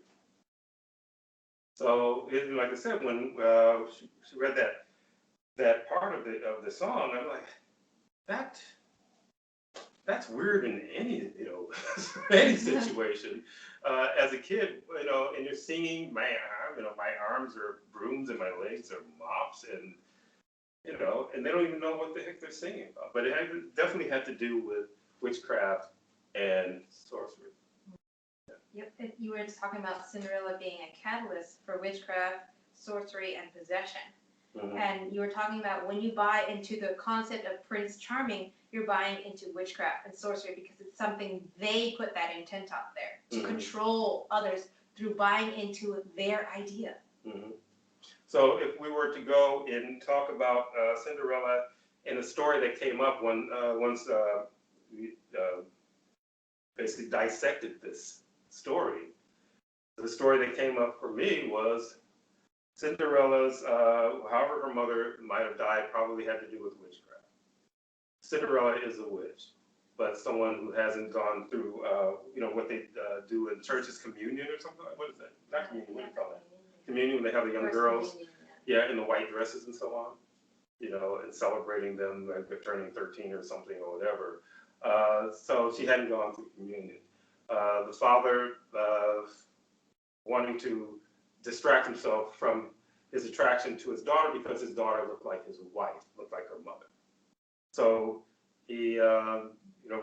So, like I said, when she read that part of the song, I'm like, that's weird in any any situation. As a kid, and you're singing, my arms are brooms and my legs are mops, and and they don't even know what the heck they're singing about. But it definitely had to do with witchcraft and sorcery. Yep, you were just talking about Cinderella being a catalyst for witchcraft, sorcery, and possession. Mm-hmm. And you were talking about when you buy into the concept of Prince Charming, you're buying into witchcraft and sorcery because it's something they put that intent out there to mm-hmm. control others through buying into their idea. Mm-hmm. So if we were to go and talk about Cinderella and a story that came up once we basically dissected this story, the story that came up for me was Cinderella's, however her mother might have died, probably had to do with witchcraft. Cinderella is a witch, but someone who hasn't gone through, what they do in churches, communion or something. What is that? Not communion, what do you call it? Communion, when they have the young girls, in the white dresses and so on, and celebrating them like they're turning 13 or something or whatever. So she hadn't gone through communion. The father wanting to distract himself from his attraction to his daughter because his daughter looked like his wife, looked like her mother. So he,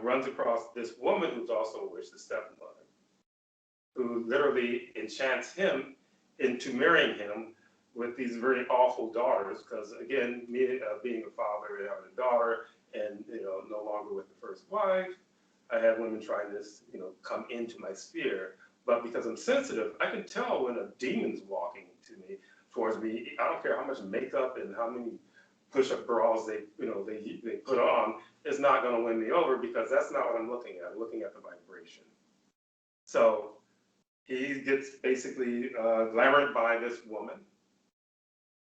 runs across this woman who's also a witch, the stepmother, who literally enchants him into marrying him with these very awful daughters. Because again, me being a father and having a daughter, and no longer with the first wife, I had women trying to, come into my sphere. But because I'm sensitive, I can tell when a demon's walking towards me. I don't care how much makeup and how many push-up bras they put on. It's not going to win me over because that's not what I'm looking at. I'm looking at the vibration. So he gets basically glamored by this woman,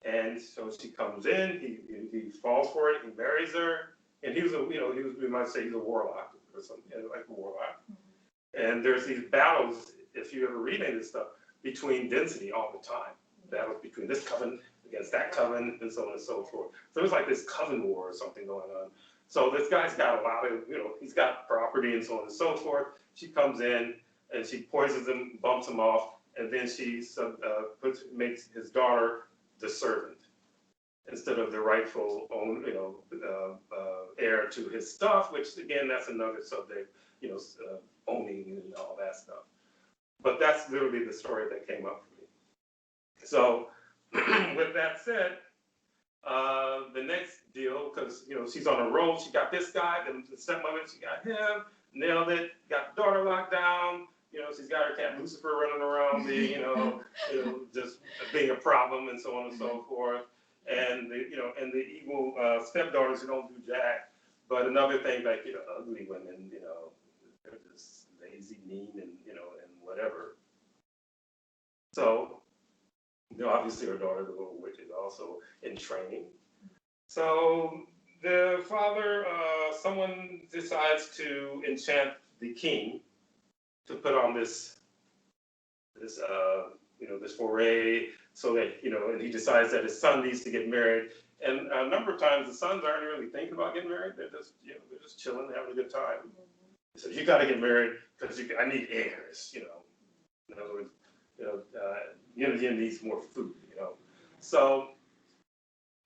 and so she comes in. He falls for it. He marries her, and we might say he's a warlock or something, like a warlock. Mm-hmm. And there's these battles. If you ever read any of this stuff, between density all the time. Battles between this coven against that coven and so on and so forth. So there's like this coven war or something going on. So this guy's got a lot of, he's got property and so on and so forth. She comes in and she poisons him, bumps him off, and then she makes his daughter the servant. instead of the rightful own, heir to his stuff, which again, that's another subject, owning and all that stuff. But that's literally the story that came up for me. So with that said, the next deal, because she's on a roll, she got this guy, then the stepmother, she got him, nailed it, got the daughter locked down, she's got her cat Lucifer running around being, just being a problem and so on and so forth. And the evil stepdaughters who don't do jack. But another thing, like, ugly women, they're just lazy, mean, and whatever. So, obviously her daughter, the little witch, is also in training. So the father, someone decides to enchant the king to put on this foray, so that, and he decides that his son needs to get married. And a number of times the sons aren't really thinking about getting married. They're just, they're just chilling, having a good time. He says, you got to get married because I need heirs, In other words, Indian needs more food, So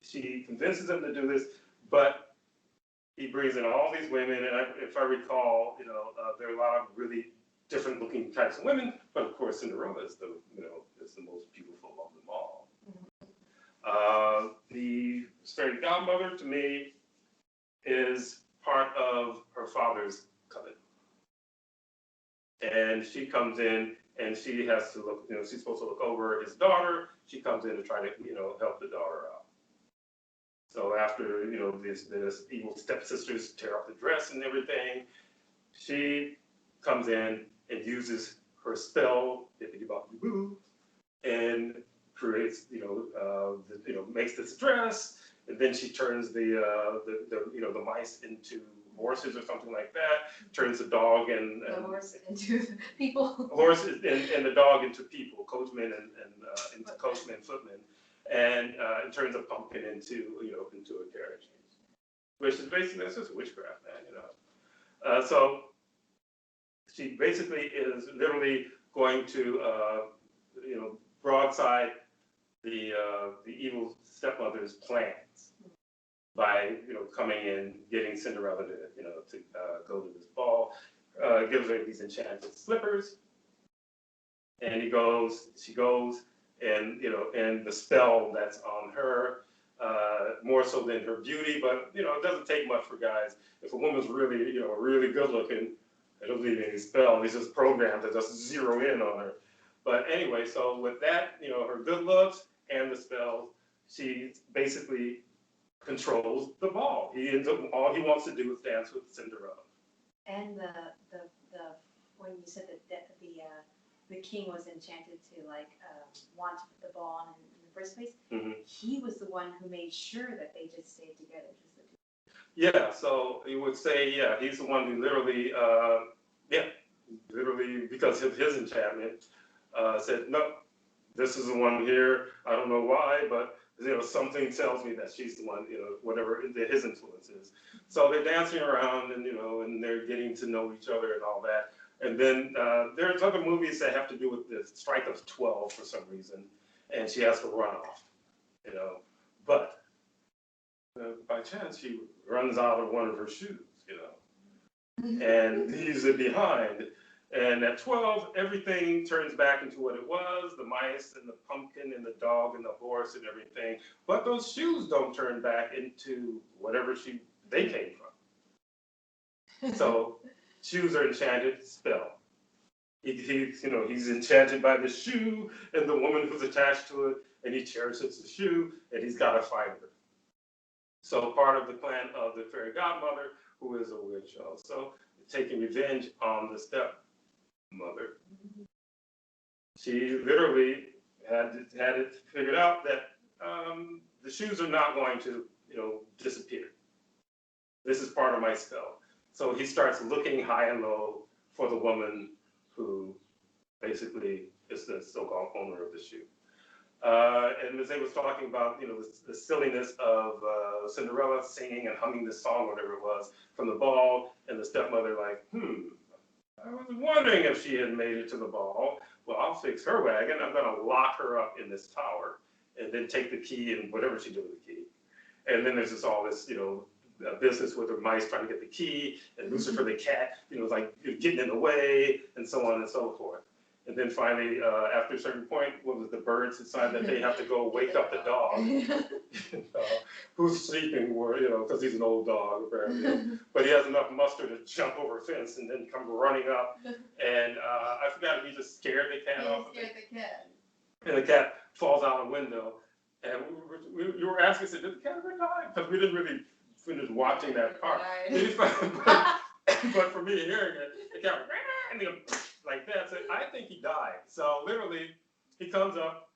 she convinces him to do this, but he brings in all these women, and if I recall, there are a lot of really different looking types of women, but of course Cinderella is the most beautiful of them all. The fairy godmother, to me, is part of her father's coven. And she comes in and she has to look, she's supposed to look over his daughter. She comes in to try to, help the daughter out. So after, this evil stepsisters tear up the dress and everything, she comes in and uses her spell, and creates, makes this dress, and then she turns the mice into horses or something like that, turns the dog and the horse into people. Horse and the dog into people, coachmen and into coachmen, footmen, and it turns a pumpkin into a carriage, which is basically, that's just witchcraft, man, So she basically is literally going to broadside the evil stepmother's plans by coming in, getting Cinderella to go to this ball, gives her these enchanted slippers, and she goes, and and the spell that's on her, more so than her beauty, but it doesn't take much for guys. If a woman's really really good looking, it doesn't need any spell. It's just programmed to just zero in on her. But anyway, so with that, her good looks and the spell, she basically controls the ball. All he wants to do is dance with Cinderella. And when you said that the king was enchanted to want to put the ball on in the first place, he was the one who made sure that they just stayed together. Yeah, so you would say, he's the one who literally, because of his enchantment, said, no, this is the one here. I don't know why, but something tells me that she's the one, whatever his influence is. So they're dancing around and, and they're getting to know each other and all that. And then there's other movies that have to do with the strike of 12 for some reason, and she has to run off, but by chance she runs out of one of her shoes, and leaves it behind. And at 12, everything turns back into what it was, the mice and the pumpkin and the dog and the horse and everything. But those shoes don't turn back into whatever they came from. So shoes are enchanted, spell. He's enchanted by the shoe and the woman who's attached to it, and he cherishes the shoe, and he's got to find her. So part of the plan of the fairy godmother, who is a witch also, taking revenge on the stepmother. She literally had it figured out that the shoes are not going to, disappear. This is part of my spell. So he starts looking high and low for the woman who basically is the so-called owner of the shoe. And Mrs.A was talking about, the silliness of Cinderella singing and humming this song, whatever it was, from the ball, and the stepmother like, I was wondering if she had made it to the ball. Well, I'll fix her wagon. I'm going to lock her up in this tower, and then take the key and whatever she did with the key, And then there's just all this, business with the mice trying to get the key, and Lucifer the cat, like getting in the way, and so on and so forth. And then finally, after a certain point, the birds decide that they have to go wake up the dog, who's sleeping, because he's an old dog apparently. But he has enough muster to jump over a fence and then come running up. And I forgot if he just scared the cat off. Scared the cat. And the cat falls out a window. And we were asking, did the cat ever die? Because we didn't really finish watching that part. But for me hearing it, the cat went, like that. So I think he died. So literally, he comes up,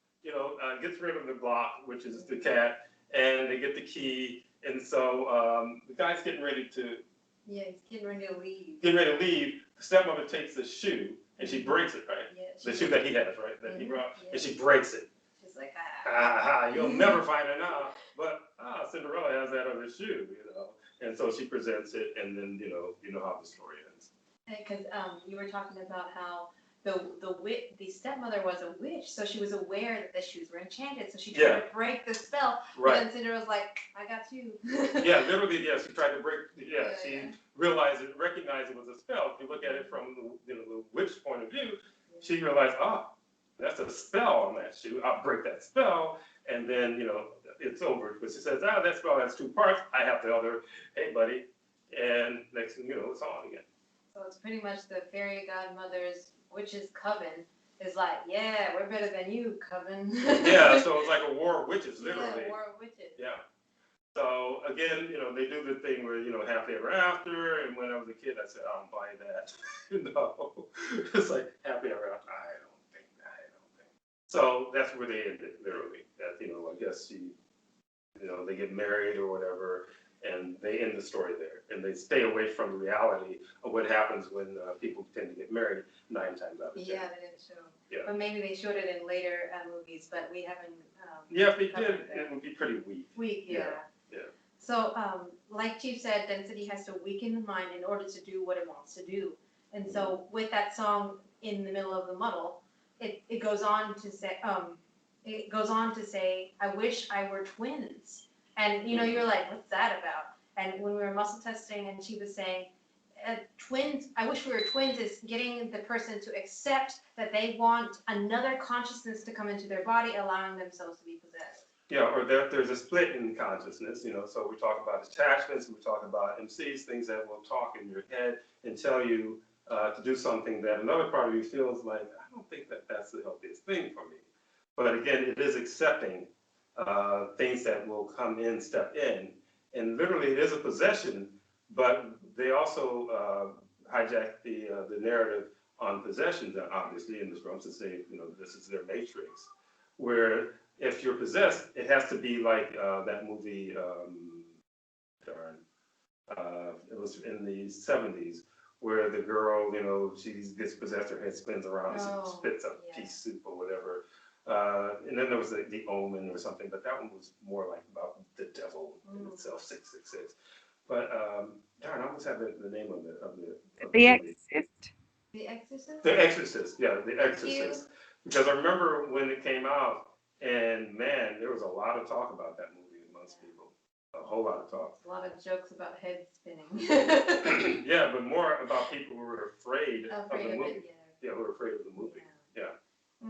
gets rid of the block, which is the cat, and they get the key. And so the guy's getting ready to. Yeah, he's getting ready to leave. The stepmother takes the shoe and she breaks it, right? Yeah, the shoe that he has, right? That he brought, yeah. and she breaks it. She's like, You'll never find her now. But Cinderella has that other shoe, And so she presents it, and then you know how the story ends. Because you were talking about how the stepmother was a witch, so she was aware that the shoes were enchanted, so she tried to break the spell. Right. But then Cinderella's like, I got you. Yeah, literally, yeah. She tried to break. Yeah, she recognized it was a spell. If you look at it from the witch point of view, she realized, that's a spell on that shoe. I'll break that spell, and then it's over. But she says, that spell has two parts. I have the other. Hey, buddy, and next thing you know, it's on again. So it's pretty much the fairy godmother's witches coven is like, yeah, we're better than you, coven. Yeah, so it's like a war of witches, literally. Yeah, war of witches. Yeah. So again, they do the thing where happily ever after, and when I was a kid, I said I don't buy that. It's like happily ever after. I don't think. So that's where they ended, literally. That I guess they get married or whatever. And they end the story there, and they stay away from the reality of what happens when people tend to get married 9 times out of 10. Yeah, they didn't show. Yeah. But maybe they showed it in later movies, but we haven't. Yeah, if they did, it would be pretty weak. Weak, yeah. Yeah. So, like Chief said, density has to weaken the mind in order to do what it wants to do. And so, with that song in the middle of the muddle, it goes on to say, I wish I were twins. And you're like, what's that about? And when we were muscle testing, and she was saying, twins, I wish we were twins is getting the person to accept that they want another consciousness to come into their body, allowing themselves to be possessed. Yeah, or there's a split in consciousness, so we talk about attachments, we talk about MCs, things that will talk in your head and tell you to do something that another part of you feels like, I don't think that that's the healthiest thing for me. But again, it is accepting things that will come in, step in, and literally it is a possession, but they also hijack the narrative on possessions, obviously, in this room, to say, this is their matrix, where if you're possessed, it has to be like that movie, it was in the 70s, where the girl, she gets possessed, her head spins around, and she spits up pea soup or whatever. And then there was the Omen or something, but that one was more like about the devil in itself, 666. But darn, I almost have the name of The Exorcist. The Exorcist? The Exorcist, yeah, The Exorcist. Because I remember when it came out, and man, there was a lot of talk about that movie amongst people. A whole lot of talk. A lot of jokes about head spinning. Yeah, but more about people who were afraid of the movie. Yeah, who were afraid of the movie. Yeah.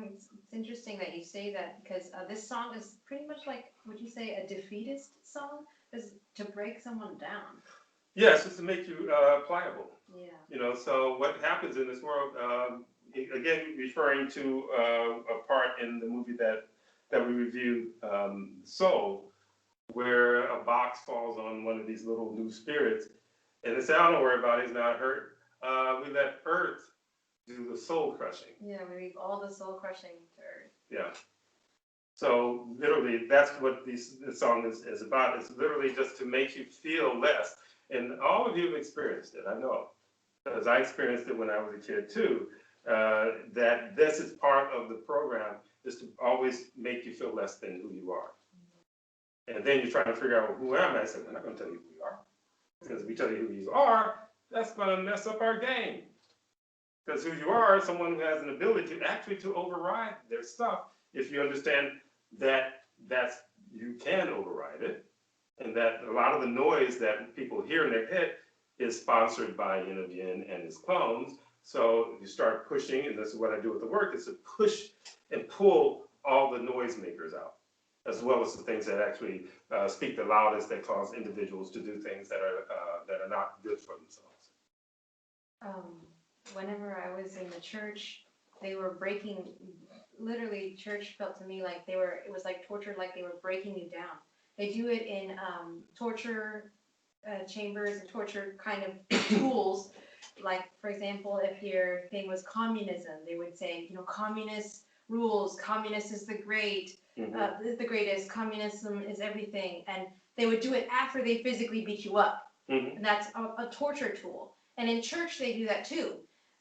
It's interesting that you say that, because this song is pretty much like, would you say, a defeatist song? Is to break someone down. Yes, it's to make you pliable. Yeah. So what happens in this world, again, referring to a part in the movie that we reviewed, Soul, where a box falls on one of these little new spirits, and they say, "Oh, don't worry about it, he's not hurt." We let Earth do the soul crushing. Yeah, we leave all the soul crushing to Earth. Yeah. So literally, that's what this song is about. It's literally just to make you feel less. And all of you have experienced it, I know, because I experienced it when I was a kid too. That this is part of the program, is to always make you feel less than who you are. And then you're trying to figure out, well, who am I? I said, we're not going to tell you who you are. Because if we tell you who you are, that's going to mess up our game. Because who you are is someone who has an ability to actually to override their stuff, if you understand that you can override it, and lot of the noise that people hear in their head is sponsored by Yin of Yin and his clones. So you start pushing, and this is what I do with the work, is to push and pull all the noisemakers out, as well as the things that actually speak the loudest, that cause individuals to do things that are not good for themselves. Whenever I was in the church, they were breaking, literally church felt to me like it was like torture, like they were breaking you down. They do it in torture chambers and torture kind of tools. Like, for example, if your thing was communism, they would say, you know, communist rules, communist is the greatest, communism is everything. And they would do it after they physically beat you up. And that's a torture tool. And in church, they do that too.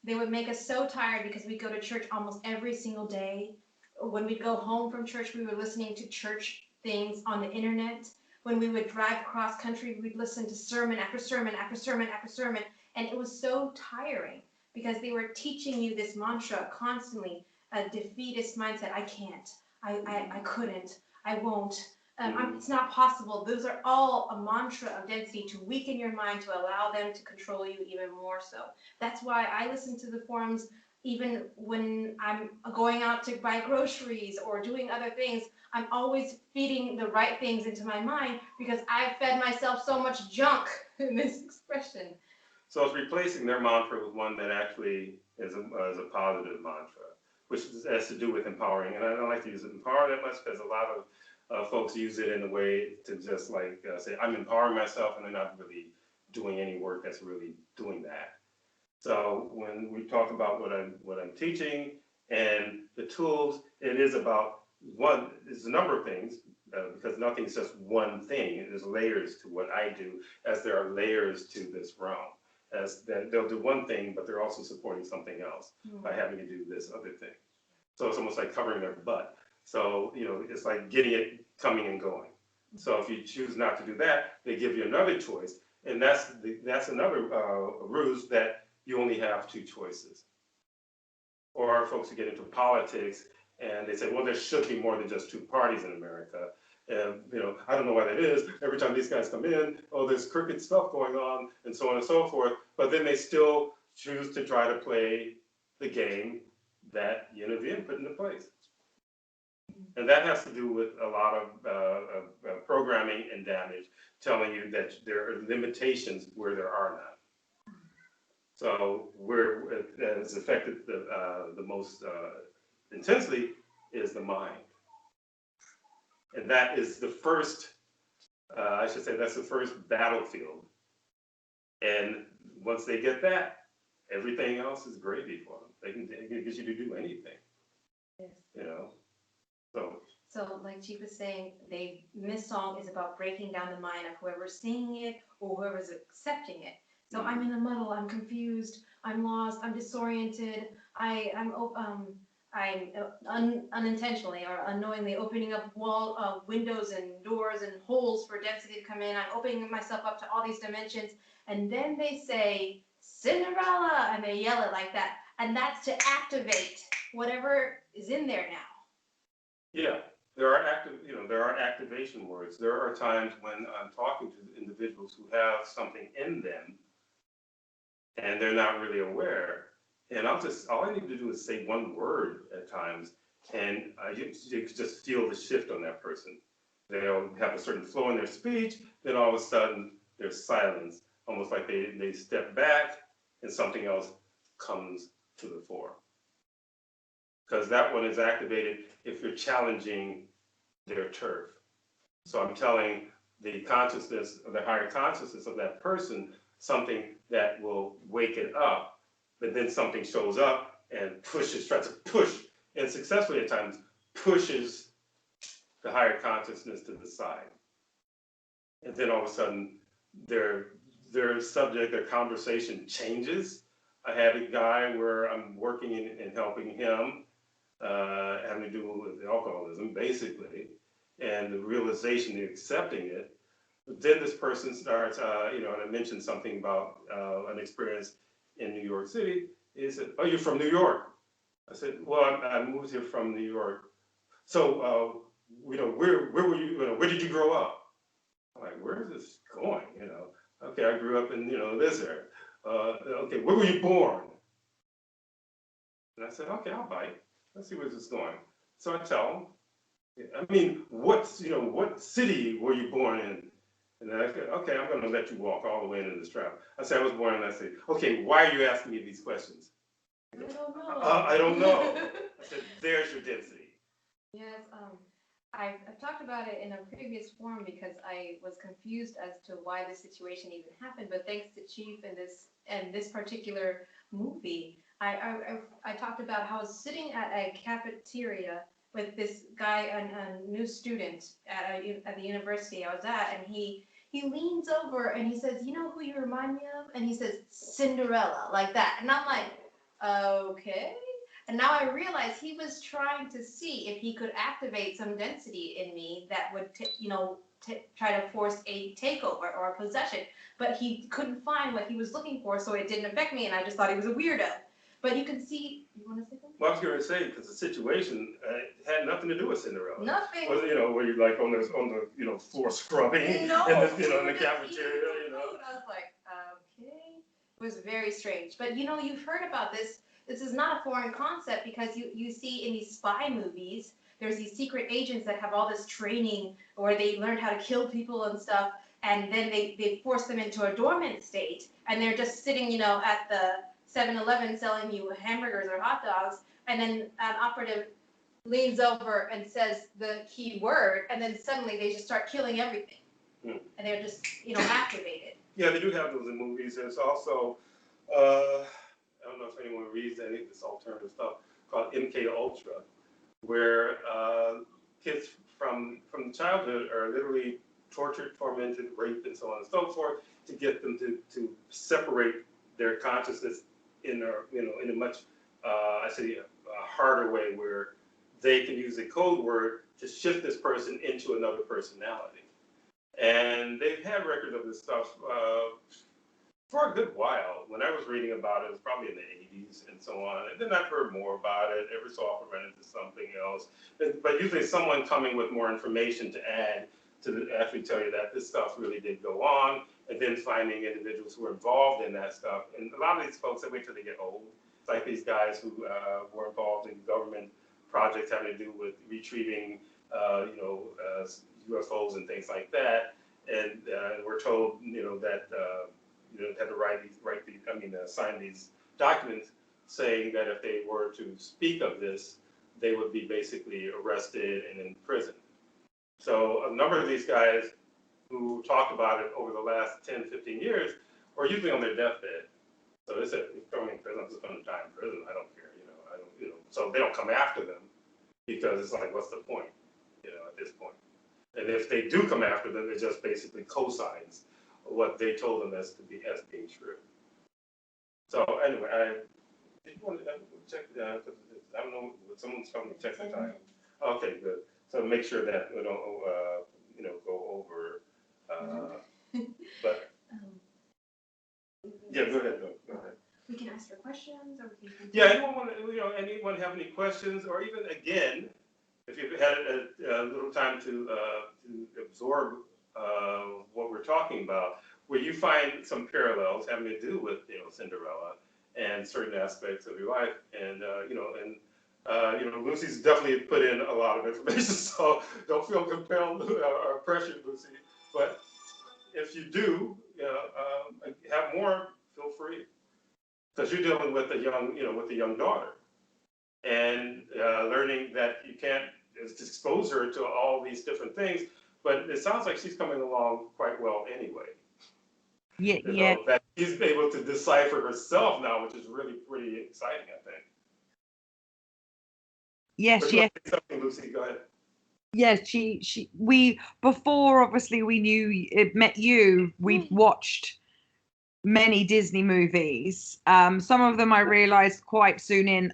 They would make us so tired because we go to church almost every single day. When we'd go home from church, we were listening to church things on the internet. When we would drive across country, we'd listen to sermon after sermon after sermon after sermon. And it was so tiring because they were teaching you this mantra constantly, a defeatist mindset. I can't, I couldn't, I won't, it's not possible. Those are all a mantra of density to weaken your mind, to allow them to control you even more so. That's why I listen to the forums even when I'm going out to buy groceries or doing other things. I'm always feeding the right things into my mind because I've fed myself so much junk in this expression. So it's replacing their mantra with one that actually is a positive mantra, which has to do with empowering. And I don't like to use it empower that much because a lot of folks use it in a way to just like say, I'm empowering myself, and they're not really doing any work that's really doing that. So when we talk about what I'm teaching and the tools, it is about it's a number of things, because nothing's just one thing. There's layers to what I do, as there are layers to this realm. As that they'll do one thing, but they're also supporting something else by having to do this other thing. So it's almost like covering their butt. So, you know, it's like getting it coming and going. So if you choose not to do that, they give you another choice. And that's another ruse, that you only have two choices. Or folks who get into politics and they say, well, there should be more than just two parties in America. And, you know, I don't know why that is. Every time these guys come in, oh, there's crooked stuff going on, and so on and so forth. But then they still choose to try to play the game that Yin of Yin put into place. And that has to do with a lot of programming and damage, telling you that there are limitations where there are none. So where it has affected the most intensely is the mind. And that is the first, I should say, that's the first battlefield. And once they get that, everything else is gravy for them. They can get you to do anything. Yes. You know, So like Chief was saying, this song is about breaking down the mind of whoever's singing it or whoever's accepting it. So I'm in a muddle, I'm confused, I'm lost, I'm disoriented, I'm unintentionally or unknowingly opening up windows and doors and holes for density to come in. I'm opening myself up to all these dimensions. And then they say, Cinderella, and they yell it like that. And that's to activate whatever is in there now. yeah, there are activation words. There are times when I'm talking to individuals who have something in them and they're not really aware. And all I need to do is say one word at times, and you just feel the shift on that person. They'll have a certain flow in their speech, then all of a sudden there's silence, almost like they step back and something else comes to the fore. Because that one is activated if you're challenging their turf. So I'm telling the consciousness, or the higher consciousness of that person, something that will wake it up, but then something shows up and tries to push, and successfully at times pushes the higher consciousness to the side. And then all of a sudden their subject, their conversation changes. I had a guy where I'm working and helping him, having to do with alcoholism, basically, and the realization, the accepting it. But then this person starts, and I mentioned something about an experience in New York City. He said, "Oh, you're from New York?" I said, "Well, I moved here from New York." So, where were you? Where did you grow up? I'm like, like, where is this going? Okay, I grew up in, this area. Okay, where were you born? And I said, okay, I'll bite. Let's see where this is going. So I tell him, I mean, what city were you born in? And then I said, okay, I'm going to let you walk all the way into this trap. I said, I was born, and I said, okay, why are you asking me these questions? I don't know. I don't know. I said, there's your density. Yes, I've talked about it in a previous forum because I was confused as to why this situation even happened. But thanks to Chief and this particular movie, I talked about how I was sitting at a cafeteria with this guy, a new student at the university I was at, and he leans over and he says, "You know who you remind me of?" And he says, "Cinderella," like that. And I'm like, okay. And now I realize he was trying to see if he could activate some density in me that would, try to force a takeover or a possession. But he couldn't find what he was looking for, so it didn't affect me, and I just thought he was a weirdo. But you can see. You want to say something? Well, I was going to say, because the situation had nothing to do with Cinderella. Nothing. Was, where you're like on the floor scrubbing, No, in the cafeteria, I was like, okay. It was very strange. But you've heard about this. This is not a foreign concept because you see in these spy movies, there's these secret agents that have all this training where they learn how to kill people and stuff, and then they force them into a dormant state, and they're just sitting, at the 7-Eleven selling you hamburgers or hot dogs, and then an operative leans over and says the key word, and then suddenly they just start killing everything, and they're just, activated. Yeah, they do have those in movies. There's also, I don't know if anyone reads any of this alternative stuff called MK Ultra, where kids from childhood are literally tortured, tormented, raped, and so on and so forth to get them to separate their consciousness in a much harder way, where they can use a code word to shift this person into another personality. And they've had records of this stuff for a good while. When I was reading about it was probably in the 80s and so on. And then I've heard more about it. Every so often run into something else. But usually someone coming with more information to add to actually tell you that this stuff really did go on, and then finding individuals who were involved in that stuff. And a lot of these folks, they wait till they get old. It's like these guys who were involved in government projects having to do with retrieving, UFOs and things like that. And we're told, that had to sign these documents saying that if they were to speak of this, they would be basically arrested and in prison. So a number of these guys who talked about it over the last 10, 15 years are usually on their deathbed. So they said, if you're in prison, I'm just going to die in prison. I don't care, So they don't come after them because it's like, what's the point, at this point? And if they do come after them, it just basically cosigns what they told them as being true. So anyway, did you want to check? I don't know. Someone's telling me to check the time. Okay, good. So make sure that we don't, go over. But yeah, go ahead. Go ahead. We can ask for questions, or we can. Yeah, anyone have any questions, or even again, if you've had a little time to absorb what we're talking about, where you find some parallels having to do with Cinderella and certain aspects of your life, and Lucy's definitely put in a lot of information, so don't feel compelled or pressured, Lucy. But if you do have more, feel free, because you're dealing with a young daughter, and learning that you can't expose her to all these different things. But it sounds like she's coming along quite well anyway. Yeah. That she's able to decipher herself now, which is really pretty exciting, I think. Yes, but yes. Something, Lucy, go ahead. Yes, we before obviously we met you, we'd watched many Disney movies. Some of them I realized quite soon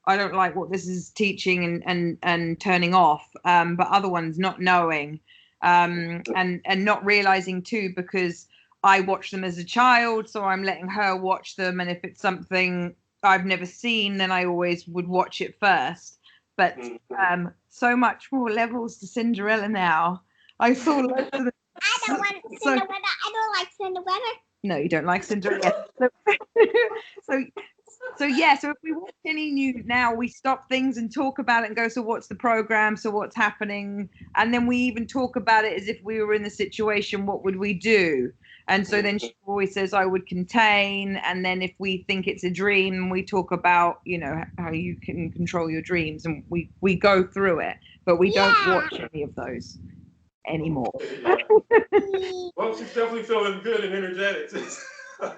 I don't like what this is teaching and turning off. But other ones not knowing, and not realizing too, because I watched them as a child, so I'm letting her watch them. And if it's something I've never seen, then I always would watch it first. But so much more levels to Cinderella now. I saw loads of the I don't want Cinderella. I don't like Cinderella. No, you don't like Cinderella. So, so yeah, so if we watch any new now, we stop things and talk about it and go, so what's the program? So what's happening? And then we even talk about it as if we were in the situation, what would we do? And so then she always says, I would contain. And then if we think it's a dream, we talk about, you know, how you can control your dreams. And we go through it, but we don't watch any of those anymore. Yeah. Well, she's definitely feeling good and energetic. Yeah,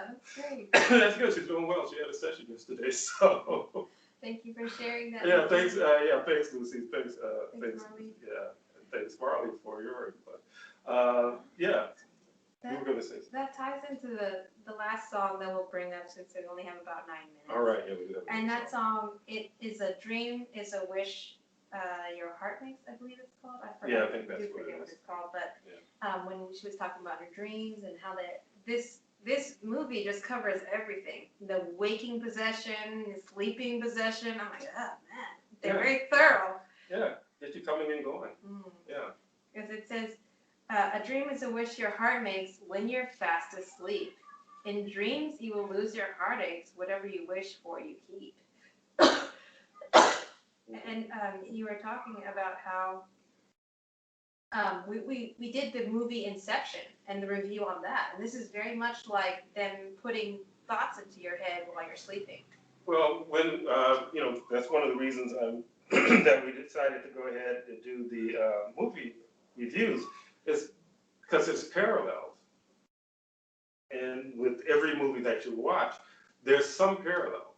that's great. That's good. She's doing well. She had a session yesterday, so. Thank you for sharing that. Yeah, thanks. Thanks, Lucy. Thanks. Thanks, Marley. Yeah, thanks, Marley, for your input. Yeah, you were gonna say something. That ties into the last song that we'll bring up since we only have about 9 minutes. All right. Yeah, we do have. And that song, it is a dream, is a wish. Your heart makes, I believe it's called. I forget. Yeah, I think that's what forget it what is. it's called, but Yeah. when she was talking about her dreams and how this movie just covers everything. The waking possession, the sleeping possession. I'm like, oh man, they're very thorough. Yeah, get you coming and going. Yeah. Because it says, a dream is a wish your heart makes when you're fast asleep. In dreams, you will lose your heartaches. Whatever you wish for, you keep. And you were talking about how we did the movie Inception and the review on that. And this is very much like them putting thoughts into your head while you're sleeping. Well, when, you know, that's one of the reasons that we decided to go ahead and do the movie reviews is because it's parallels. And with every movie that you watch, there's some parallel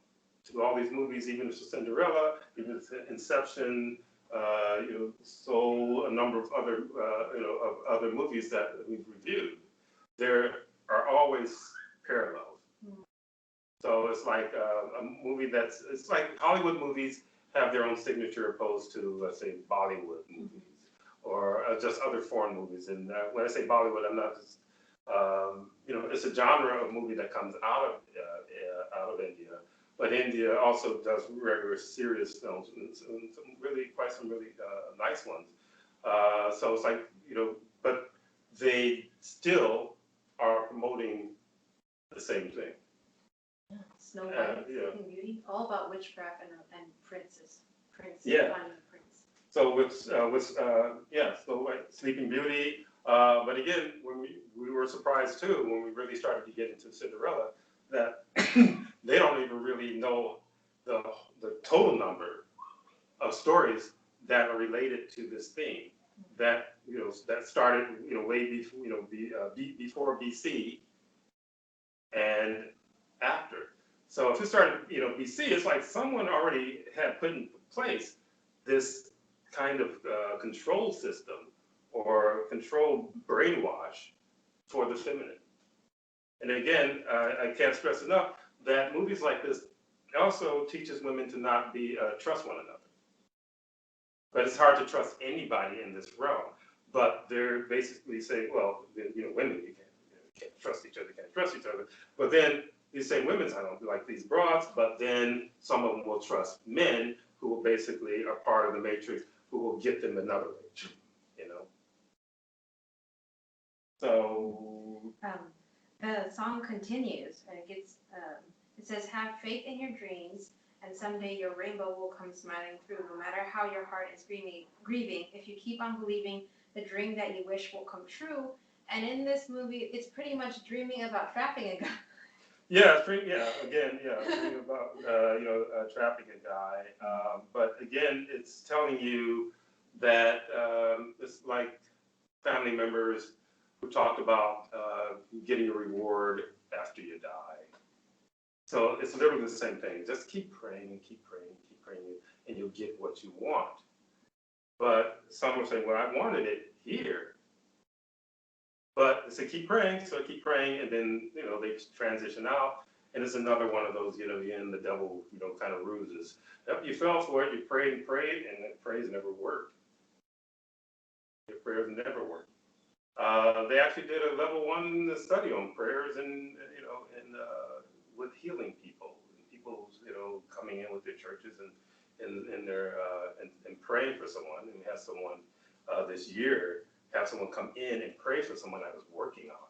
to all these movies, even if it's Cinderella, even if it's Inception, you know, Soul, a number of other, you know, of other movies that we've reviewed. There are always parallels. So it's like a movie it's like Hollywood movies have their own signature opposed to, let's say, Bollywood movies or just other foreign movies. And when I say Bollywood, I'm not just, you know, it's a genre of movie that comes out of India. But India also does regular serious films and some really nice ones. So it's like, you know, but they still are promoting the same thing. Snow White, Sleeping Beauty, all about witchcraft and princes. Yeah. Finding a prince. So with Snow White, Sleeping Beauty. But again, when we were surprised too when we really started to get into Cinderella that they don't even really know the total number of stories that are related to this theme that, you know, that started, you know, way before, you know, before BC and after. So if it started, you know, BC, it's like someone already had put in place this kind of control system or control brainwash for the feminine. And again, I can't stress enough that movies like this also teaches women to not be trust one another. But it's hard to trust anybody in this realm. But they're basically saying, well, you know, women, you can't trust each other, But then these same women, I don't like these broads, but then some of them will trust men who will basically are part of the matrix, who will get them another way, you know. So the song continues and it gets it says, have faith in your dreams and someday your rainbow will come smiling through. No matter how your heart is grieving, if you keep on believing, the dream that you wish will come true. And in this movie, it's pretty much dreaming about trapping a guy. Yeah, dreaming about you know, trapping a guy. But again, it's telling you that it's like family members who talk about getting a reward after you die. So it's literally the same thing. Just keep praying and keep praying and keep praying, and you'll get what you want. But some will say, well, I wanted it here. But they say, keep praying, so I keep praying, and then, you know, they transition out, and it's another one of those, you know, the devil, you know, kind of ruses. Yep, you fell for it, you prayed, and the prayers never worked. Your prayers never worked. They actually did a level 1 study on prayers and, you know, and with healing people, you know, coming in with their churches and their and praying for someone. And we had someone this year have someone come in and pray for someone I was working on.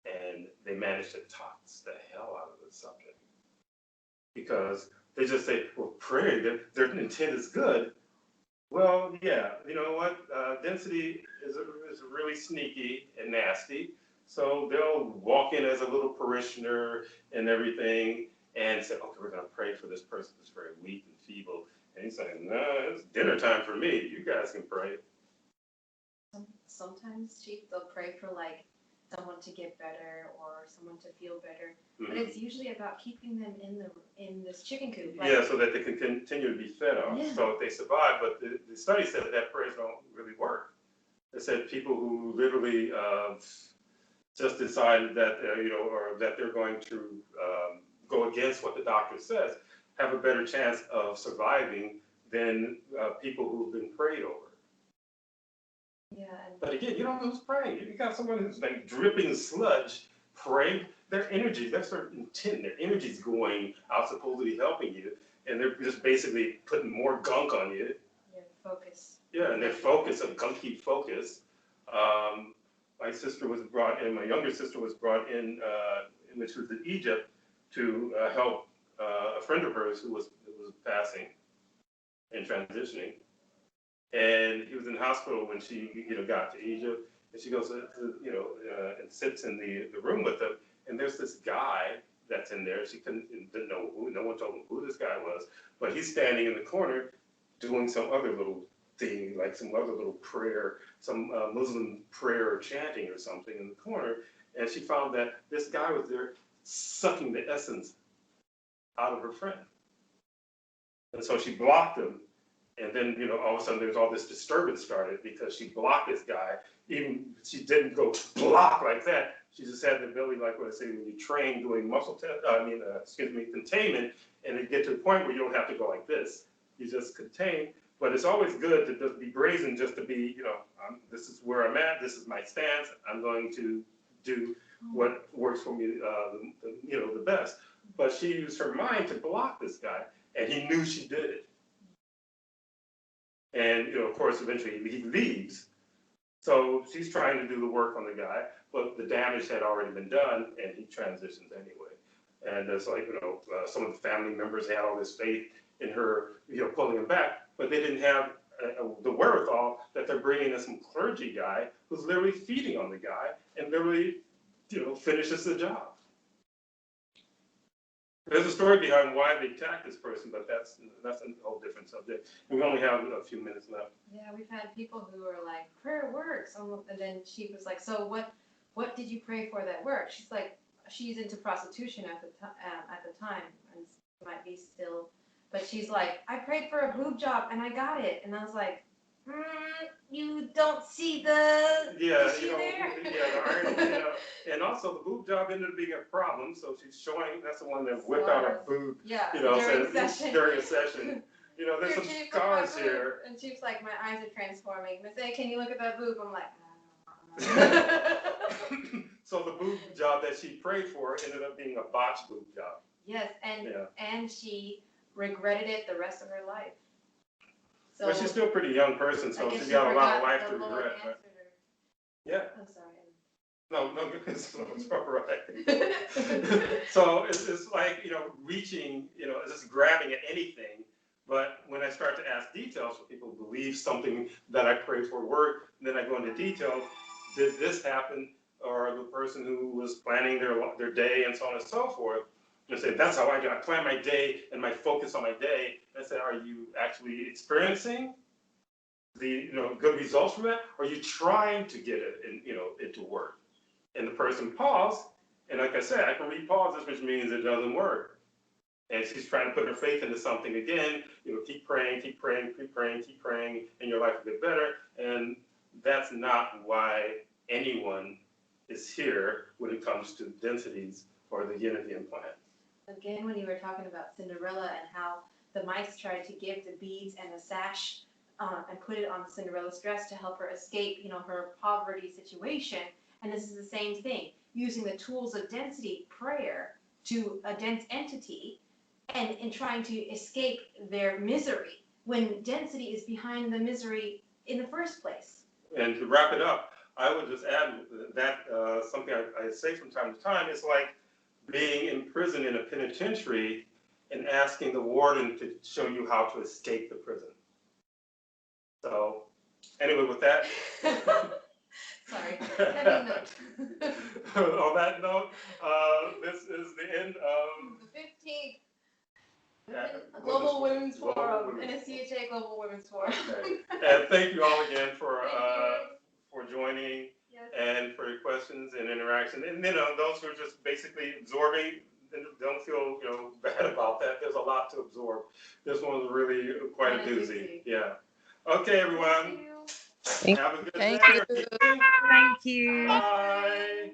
And they managed to talk the hell out of the subject. Because they just say, well, pray, their intent is good. Well, yeah, you know what? Density is really sneaky and nasty. So they'll walk in as a little parishioner and everything and say, okay, we're going to pray for this person that's very weak and feeble. And he's saying, no, it's dinner time for me. You guys can pray. Sometimes, Chief, they'll pray for like someone to get better or someone to feel better, but Mhm. it's usually about keeping them in this chicken coop. Yeah, so that they can continue to be fed on. Yeah. So if they survive, but the study said that prayers don't really work. It said people who literally just decided that, or that they're going to go against what the doctor says, have a better chance of surviving than people who've been prayed over. Yeah. But again, you don't know who's praying. You got someone who's like dripping sludge praying. Their energy, that's their intent. Their energy's going out, supposedly helping you, and they're just basically putting more gunk on you. Yeah, focus. Yeah, and their focus, a gunky focus. My sister was brought in, my younger sister was brought in, when she was in Egypt, to help a friend of hers who was passing and transitioning. And he was in the hospital when she, got to Egypt, and she goes, and sits in the room with them. And there's this guy that's in there. She didn't know who, no one told him who this guy was, but he's standing in the corner doing some other little thing, like some other little prayer, some Muslim prayer or chanting or something in the corner. And she found that this guy was there sucking the essence out of her friend. And so she blocked him. And then, all of a sudden there's all this disturbance started because she blocked this guy. Even she didn't go block like that. She just had the ability, like what I say, when you train doing containment, and you get to the point where you don't have to go like this. You just contain. But it's always good to just be brazen, just to be, this is where I'm at. This is my stance. I'm going to do what works for me, the best. But she used her mind to block this guy, and he knew she did it. And, of course, eventually he leaves. So she's trying to do the work on the guy, but the damage had already been done, and he transitions anyway. And it's like, some of the family members had all this faith in her, pulling him back, but they didn't have the wherewithal that they're bringing in some clergy guy who's literally feeding on the guy and literally, finishes the job. There's a story behind why they attacked this person, but that's a whole different subject. We only have a few minutes left. Yeah, we've had people who are like, prayer works. And then she was like, so what did you pray for that worked? She's like, she's into prostitution at the time, and might be still. But she's like, I prayed for a boob job and I got it. And I was like, you don't see the issue there? And also the boob job ended up being a problem, so she's showing, that's the one that whipped out her boob, during a session. There's some scars here. And she was like, my eyes are transforming. Mrs.A, can you look at that boob? I'm like, I don't know. So the boob job that she prayed for ended up being a botched boob job. Yes, and she regretted it the rest of her life. So, but she's still a pretty young person, so she's got a lot of life to regret. But, yeah. I'm sorry. No, it's all right. So it's like, reaching, just grabbing at anything. But when I start to ask details, when people believe something that I pray for work, then I go into details. Did this happen? Or the person who was planning their day and so on and so forth. And say, that's how I do. I plan my day and my focus on my day. And I say, are you actually experiencing the good results from that? Or are you trying to get it it to work? And the person paused, and like I said, I can read pauses, which means it doesn't work. And she's trying to put her faith into something again. Keep praying, keep praying, keep praying, keep praying, and your life will get better. And that's not why anyone is here when it comes to densities or the unity implant. Again, when you were talking about Cinderella and how the mice tried to give the beads and the sash and put it on Cinderella's dress to help her escape, her poverty situation. And this is the same thing, using the tools of density, prayer, to a dense entity, and in trying to escape their misery, when density is behind the misery in the first place. And to wrap it up, I would just add that something I say from time to time is like being imprisoned in a penitentiary and asking the warden to show you how to escape the prison. So anyway, with that. Sorry. Heavy note. On that note, this is the end of The 15th Global Women's Forum, Women's NSTHA Global Women's Forum. Okay. And thank you all again for Thank joining Yes. and for your questions and interaction. And those who are just basically absorbing, don't feel bad about that. There's a lot to absorb. This one was really quite a doozy. Yeah. Okay, everyone. Have a good day. Thank you. Bye. Thank you. Bye.